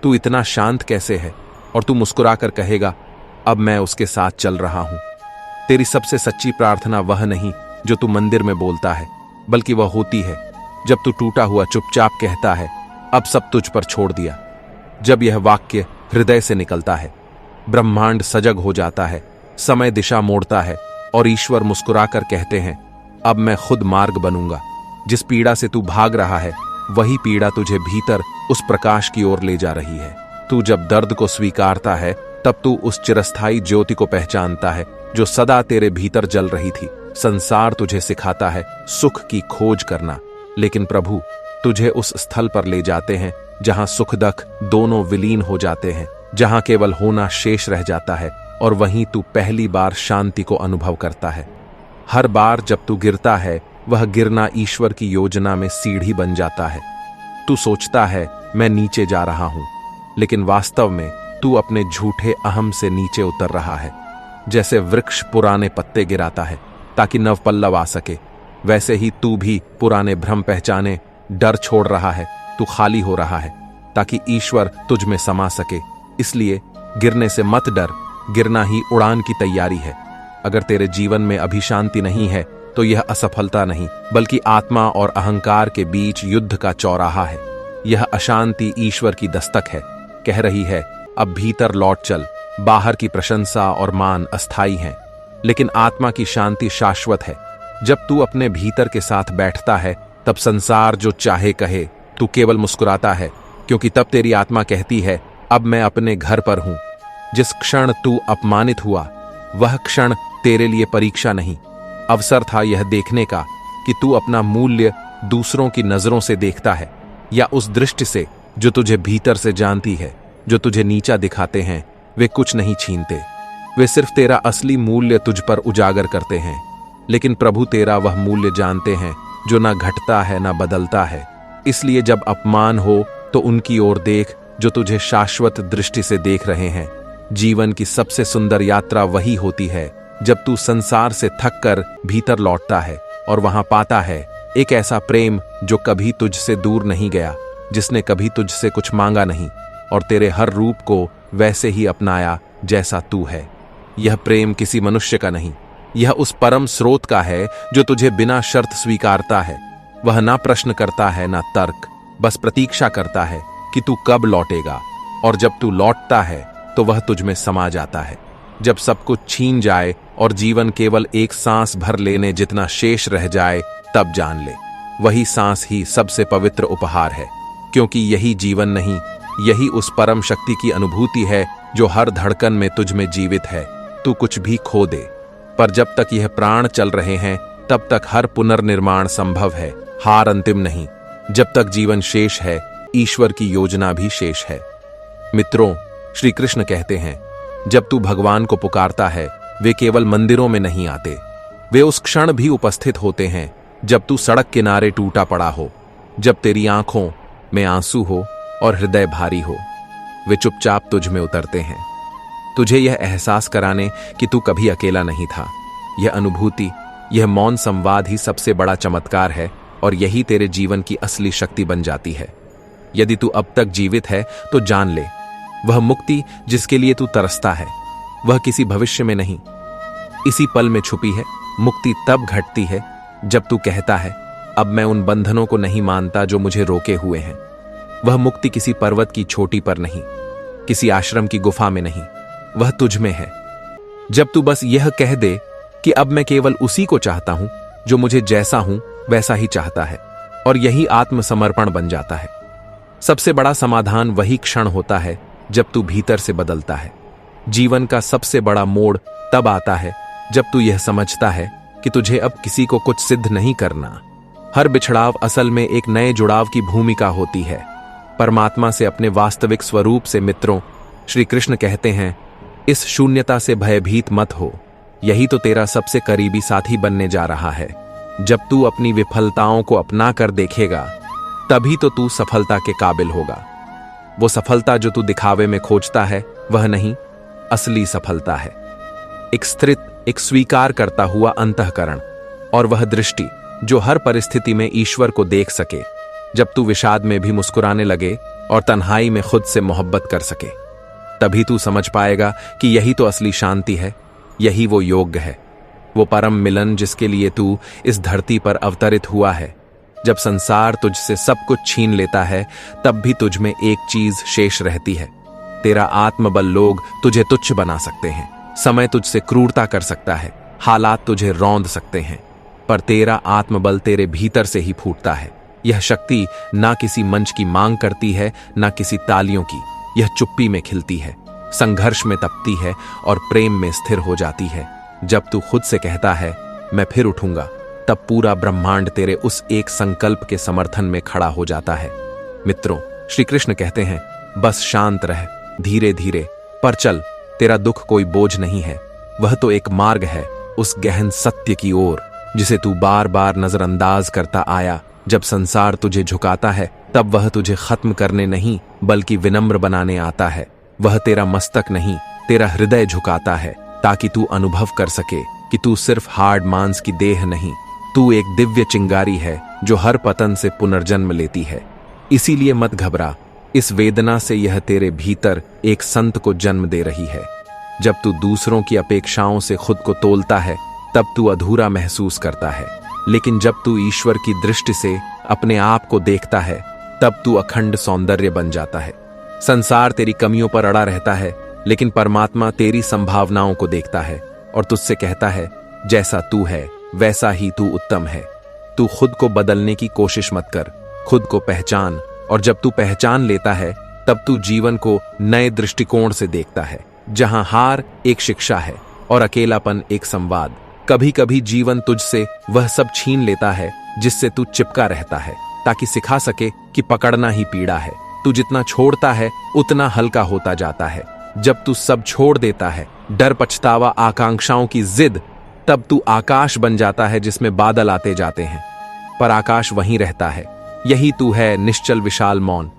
तू इतना शांत कैसे है? और तू मुस्कुराकर कहेगा, अब मैं उसके साथ चल रहा हूं। तेरी सबसे सच्ची प्रार्थना वह नहीं जो तू मंदिर में बोलता है, बल्कि वह होती है जब तू टूटा हुआ चुपचाप कहता है, अब सब तुझ पर छोड़ दिया। जब यह वाक्य हृदय से निकलता है, ब्रह्मांड सजग हो जाता है, समय दिशा मोड़ता है और ईश्वर मुस्कुराकर कहते हैं, अब मैं खुद मार्ग बनूंगा। जिस पीड़ा से तू भाग रहा है, वही पीड़ा तुझे भीतर उस प्रकाश की ओर ले जा रही है। तू जब दर्द को स्वीकारता है, तब तू उस चिरस्थायी ज्योति को पहचानता है जो सदा तेरे भीतर जल रही थी। संसार तुझे सिखाता है सुख की खोज करना, लेकिन प्रभु तुझे उस स्थल पर ले जाते हैं जहां सुख दुख दोनों विलीन हो जाते हैं, जहां केवल होना शेष रह जाता है, और वहीं तू पहली बार शांति को अनुभव करता है। हर बार जब तू गिरता है, वह गिरना ईश्वर की योजना में सीढ़ी बन जाता है। तू सोचता है मैं नीचे जा रहा हूं, लेकिन वास्तव में तू अपने झूठे अहम से नीचे उतर रहा है। जैसे वृक्ष पुराने पत्ते गिराता है ताकि नवपल्लव आ सके, वैसे ही तू भी पुराने भ्रम पहचाने डर छोड़ रहा है। तू खाली हो रहा है ताकि ईश्वर तुझ में समा सके। इसलिए गिरने से मत डर, गिरना ही उड़ान की तैयारी है। अगर तेरे जीवन में अभी शांति नहीं है तो यह असफलता नहीं, बल्कि आत्मा और अहंकार के बीच युद्ध का चौराहा है। यह अशांति ईश्वर की दस्तक है, कह रही है अब भीतर लौट चल। बाहर की प्रशंसा और मान अस्थाई हैं, लेकिन आत्मा की शांति शाश्वत है। जब तू अपने भीतर के साथ बैठता है, तब संसार जो चाहे कहे, तू केवल मुस्कुराता है, क्योंकि तब तेरी आत्मा कहती है अब मैं अपने घर पर हूं। जिस क्षण तू अपमानित हुआ, वह क्षण तेरे लिए परीक्षा नहीं, अवसर था यह देखने का कि तू अपना मूल्य दूसरों की नजरों से देखता है, या उस दृष्टि से जो तुझे भीतर से जानती है। जो तुझे नीचा दिखाते हैं वे कुछ नहीं छीनते, वे सिर्फ तेरा असली मूल्य तुझ पर उजागर करते हैं। लेकिन प्रभु तेरा वह मूल्य जानते हैं जो ना घटता है ना बदलता है। इसलिए जब अपमान हो तो उनकी ओर देख जो तुझे शाश्वत दृष्टि से देख रहे हैं। जीवन की सबसे सुंदर यात्रा वही होती है जब तू संसार से थक कर भीतर लौटता है और वहां पाता है एक ऐसा प्रेम जो कभी तुझसे दूर नहीं गया, जिसने कभी तुझसे कुछ मांगा नहीं और तेरे हर रूप को वैसे ही अपनाया जैसा तू है। यह प्रेम किसी मनुष्य का नहीं, यह उस परम स्रोत का है जो तुझे बिना शर्त स्वीकारता है। वह ना प्रश्न करता है ना तर्क, बस प्रतीक्षा करता है कि तू कब लौटेगा, और जब तू लौटता है तो वह तुझ में समा जाता है। जब सब कुछ छीन जाए और जीवन केवल एक सांस भर लेने जितना शेष रह जाए, तब जान ले वही सांस ही सबसे पवित्र उपहार है, क्योंकि यही जीवन नहीं, यही उस परम शक्ति की अनुभूति है जो हर धड़कन में तुझ में जीवित है। तू कुछ भी खो दे, पर जब तक यह प्राण चल रहे हैं तब तक हर पुनर्निर्माण संभव है। हार अंतिम नहीं। जब तक जीवन शेष है, ईश्वर की योजना भी शेष है। मित्रों, श्री कृष्ण कहते हैं, जब तू भगवान को पुकारता है, वे केवल मंदिरों में नहीं आते, वे उस क्षण भी उपस्थित होते हैं जब तू सड़क किनारे टूटा पड़ा हो, जब तेरी आंखों में आंसू हो और हृदय भारी हो। वे चुपचाप तुझ में उतरते हैं, तुझे यह एहसास कराने कि तू कभी अकेला नहीं था। यह अनुभूति, यह मौन संवाद ही सबसे बड़ा चमत्कार है, और यही तेरे जीवन की असली शक्ति बन जाती है। यदि तू अब तक जीवित है तो जान ले, वह मुक्ति जिसके लिए तू तरसता है, वह किसी भविष्य में नहीं, इसी पल में छुपी है। मुक्ति तब घटती है जब तू कहता है, अब मैं उन बंधनों को नहीं मानता जो मुझे रोके हुए हैं। वह मुक्ति किसी पर्वत की चोटी पर नहीं, किसी आश्रम की गुफा में नहीं, वह तुझ में है। जब तू बस यह कह दे कि अब मैं केवल उसी को चाहता हूं जो मुझे जैसा हूं वैसा ही चाहता है, और यही आत्मसमर्पण बन जाता है। सबसे बड़ा समाधान वही क्षण होता है जब तू भीतर से बदलता है। जीवन का सबसे बड़ा मोड़ तब आता है जब तू यह समझता है कि तुझे अब किसी को कुछ सिद्ध नहीं करना। हर बिछड़ाव असल में एक नए जुड़ाव की भूमिका होती है, परमात्मा से अपने वास्तविक स्वरूप से। मित्रों, श्री कृष्ण कहते हैं, इस शून्यता से भयभीत मत हो, यही तो तेरा सबसे करीबी साथी बनने जा रहा है। जब तू अपनी विफलताओं को अपना कर देखेगा, तभी तो तू सफलता के काबिल होगा। वो सफलता जो तू दिखावे में खोजता है, वह नहीं, असली सफलता है। एक स्थिर, एक स्वीकार करता हुआ अंतःकरण, और वह दृष्टि जो हर परिस्थिति में ईश्वर को देख सके। जब तू विषाद में भी मुस्कुराने लगे और तन्हाई में खुद से मोहब्बत कर सके, तभी तू समझ पाएगा कि यही तो असली शांति है, यही वो योग्य है, वो परम मिलन जिसके लिए तू इस धरती पर अवतरित हुआ है। जब संसार तुझसे सब कुछ छीन लेता है, तब भी तुझ में एक चीज शेष रहती है। तेरा आत्मबल। लोग तुझे तुच्छ बना सकते हैं, समय तुझसे क्रूरता कर सकता है, हालात तुझे रौंद सकते हैं, पर तेरा आत्मबल तेरे भीतर से ही फूटता है। यह शक्ति ना किसी मंच की मांग करती है, ना किसी तालियों की। यह चुप्पी में खिलती है, संघर्ष में तपती है और प्रेम में स्थिर हो जाती है। जब तू खुद से कहता है, मैं फिर उठूंगा, तब पूरा ब्रह्मांड तेरे उस एक संकल्प के समर्थन में खड़ा हो जाता है। मित्रों, श्री कृष्ण कहते हैं, बस शांत रह, धीरे धीरे पर चल। तेरा दुख कोई बोझ नहीं है, वह तो एक मार्ग है उस गहन सत्य की ओर जिसे तू बार बार नजरअंदाज करता आया। जब संसार तुझे झुकाता है, तब वह तुझे खत्म करने नहीं बल्कि विनम्र बनाने आता है। वह तेरा मस्तक नहीं, तेरा हृदय झुकाता है, ताकि तू अनुभव कर सके कि तू सिर्फ हार्ड मांस की देह नहीं, तू एक दिव्य चिंगारी है जो हर पतन से पुनर्जन्म लेती है। इसीलिए मत घबरा, इस वेदना से यह तेरे भीतर एक संत को जन्म दे रही है। जब तू दूसरों की अपेक्षाओं से खुद को तोलता है, तब तू अधूरा महसूस करता है, लेकिन जब तू ईश्वर की दृष्टि से अपने आप को देखता है, तब तू अखंड सौंदर्य बन जाता है। संसार तेरी कमियों पर अड़ा रहता है, लेकिन परमात्मा तेरी संभावनाओं को देखता है और तुझसे कहता है, जैसा तू है वैसा ही तू उत्तम है। तू खुद को बदलने की कोशिश मत कर, खुद को पहचान, और जब तू पहचान लेता है, तब तू जीवन को नए दृष्टिकोण से देखता है, जहां हार एक शिक्षा है और अकेलापन एक संवाद। कभी कभी जीवन तुझसे वह सब छीन लेता है जिससे तू चिपका रहता है, ताकि सिखा सके कि पकड़ना ही पीड़ा है। तू जितना छोड़ता है उतना हल्का होता जाता है। जब तू सब छोड़ देता है, डर, पछतावा, आकांक्षाओं की जिद, तब तू आकाश बन जाता है जिसमें बादल आते जाते हैं, पर आकाश वहीं रहता है। यही तू है, निश्चल विशाल मौन।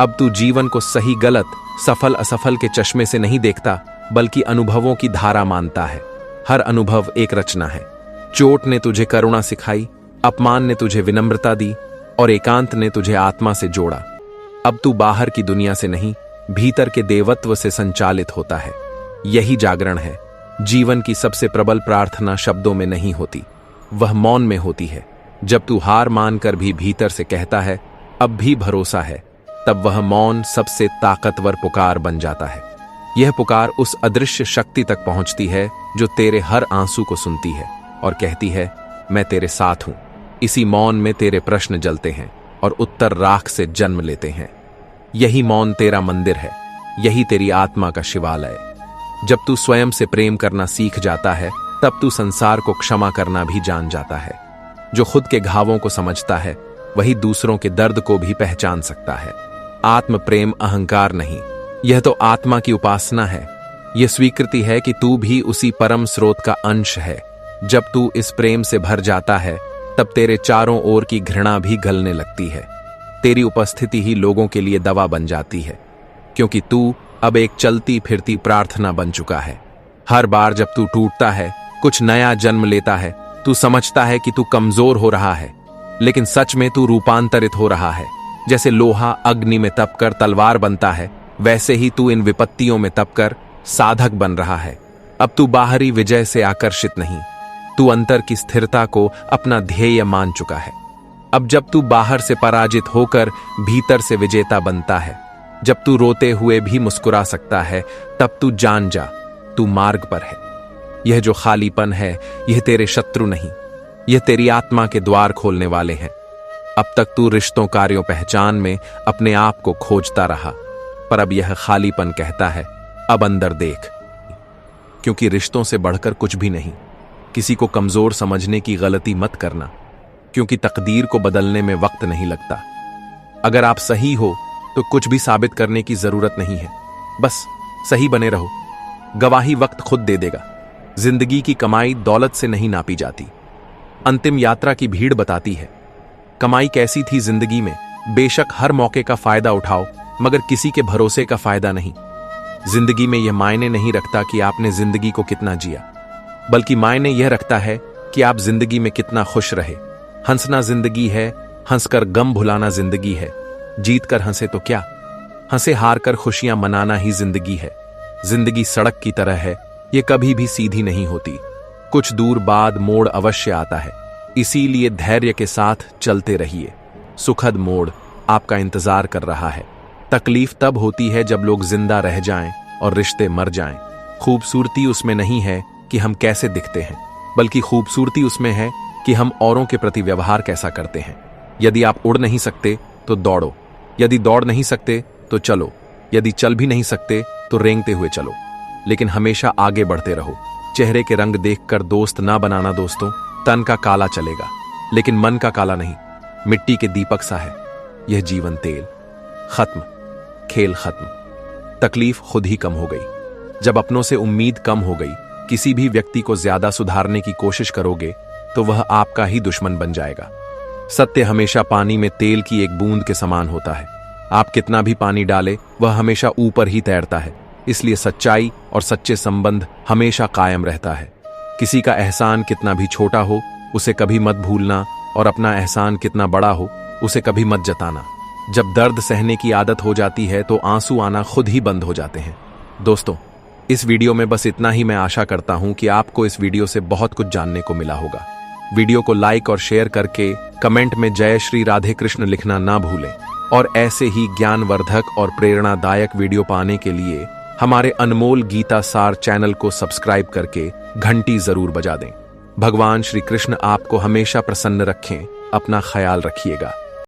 अब तू जीवन को सही गलत, सफल असफल के चश्मे से नहीं देखता, बल्कि अनुभवों की धारा मानता है। हर अनुभव एक रचना है। चोट ने तुझे करुणा सिखाई, अपमान ने तुझे विनम्रता दी, और एकांत ने तुझे आत्मा से जोड़ा। अब तू बाहर की दुनिया से नहीं, भीतर के देवत्व से संचालित होता है। यही जागरण है। जीवन की सबसे प्रबल प्रार्थना शब्दों में नहीं होती, वह मौन में होती है। जब तू हार मानकर भी भीतर से कहता है, अब भी भरोसा है, तब वह मौन सबसे ताकतवर पुकार बन जाता है। यह पुकार उस अदृश्य शक्ति तक पहुंचती है जो तेरे हर आंसू को सुनती है और कहती है, मैं तेरे साथ हूं। इसी मौन में तेरे प्रश्न जलते हैं और उत्तर राख से जन्म लेते हैं। यही मौन तेरा मंदिर है, यही तेरी आत्मा का शिवालय। जब तू स्वयं से प्रेम करना सीख जाता है, तब तू संसार को क्षमा करना भी जान जाता है। जो खुद के घावों को समझता है, वही दूसरों के दर्द को भी पहचान सकता है। आत्म प्रेम अहंकार नहीं, यह तो आत्मा की उपासना है। यह स्वीकृति है कि तू भी उसी परम स्रोत का अंश है। जब तू इस प्रेम से भर जाता है, तब तेरे चारों ओर की घृणा भी गलने लगती है। तेरी उपस्थिति ही लोगों के लिए दवा बन जाती है, क्योंकि तू अब एक चलती फिरती प्रार्थना बन चुका है। हर बार जब तू टूटता है, कुछ नया जन्म लेता है। तू समझता है कि तू कमजोर हो रहा है, लेकिन सच में तू रूपांतरित हो रहा है। जैसे लोहा अग्नि में तपकर तलवार बनता है, वैसे ही तू इन विपत्तियों में तपकर साधक बन रहा है। अब तू बाहरी विजय से आकर्षित नहीं, तू अंतर की स्थिरता को अपना ध्येय मान चुका है। अब जब तू बाहर से पराजित होकर भीतर से विजेता बनता है, जब तू रोते हुए भी मुस्कुरा सकता है, तब तू जान जा, तू मार्ग पर है। यह जो खालीपन है, यह तेरे शत्रु नहीं, यह तेरी आत्मा के द्वार खोलने वाले हैं। अब तक तू रिश्तों कार्यों पहचान में अपने आप को खोजता रहा, पर अब यह खालीपन कहता है, अब अंदर देख, क्योंकि रिश्तों से बढ़कर कुछ भी नहीं। किसी को कमजोर समझने की गलती मत करना, क्योंकि तकदीर को बदलने में वक्त नहीं लगता। अगर आप सही हो तो कुछ भी साबित करने की जरूरत नहीं है, बस सही बने रहो। गवाही वक्त खुद दे देगा। जिंदगी की कमाई दौलत से नहीं नापी जाती, अंतिम यात्रा की भीड़ बताती है। कमाई कैसी थी जिंदगी में, बेशक हर मौके का फायदा उठाओ, मगर किसी के भरोसे का फायदा नहीं। जिंदगी में यह मायने नहीं रखता कि आपने जिंदगी को कितना जिया, बल्कि मायने यह रखता है कि आप जिंदगी में कितना खुश रहे। हंसना जिंदगी है, हंसकर गम भुलाना जिंदगी है। जीत कर हंसे तो क्या, हंसे हार कर खुशियां मनाना ही जिंदगी है। जिंदगी सड़क की तरह है, ये कभी भी सीधी नहीं होती। कुछ दूर बाद मोड़ अवश्य आता है, इसीलिए धैर्य के साथ चलते रहिए। सुखद मोड़ आपका इंतजार कर रहा है। तकलीफ तब होती है जब लोग जिंदा रह जाएं और रिश्ते मर जाएं। खूबसूरती उसमें नहीं है कि हम कैसे दिखते हैं, बल्कि खूबसूरती उसमें है कि हम औरों के प्रति व्यवहार कैसा करते हैं। यदि आप उड़ नहीं सकते तो दौड़ो, यदि दौड़ नहीं सकते तो चलो, यदि चल भी नहीं सकते तो रेंगते हुए चलो, लेकिन हमेशा आगे बढ़ते रहो। चेहरे के रंग देखकर दोस्त ना बनाना दोस्तों। तन का काला चलेगा, लेकिन मन का काला नहीं। मिट्टी के दीपक सा है यह जीवन तेल। खत्म, खेल खत्म। तकलीफ खुद ही कम हो गई। जब अपनों से उम्मीद कम हो गई, किसी भी व्यक्ति को ज्यादा सुधारने की कोशिश करोगे तो वह आपका ही दुश्मन बन जाएगा। सत्य हमेशा पानी में तेल की एक बूंद के समान होता है। आप कितना भी पानी डाले, वह हमेशा ऊपर ही तैरता है। इसलिए सच्चाई और सच्चे संबंध हमेशा कायम रहता है। किसी का एहसान कितना भी छोटा हो, उसे कभी मत भूलना, और अपना एहसान कितना बड़ा हो, उसे कभी मत जताना। जब दर्द सहने की आदत हो जाती है तो आंसू आना खुद ही बंद हो जाते हैं। दोस्तों, इस वीडियो में बस इतना ही। मैं आशा करता हूं कि आपको इस वीडियो से बहुत कुछ जानने को मिला होगा। वीडियो को लाइक और शेयर करके कमेंट में जय श्री राधे कृष्ण लिखना ना भूलें, और ऐसे ही ज्ञानवर्धक और प्रेरणादायक वीडियो पाने के लिए हमारे अनमोल गीता सार चैनल को सब्सक्राइब करके घंटी जरूर बजा दें। भगवान श्री कृष्ण आपको हमेशा प्रसन्न रखें। अपना ख्याल रखिएगा।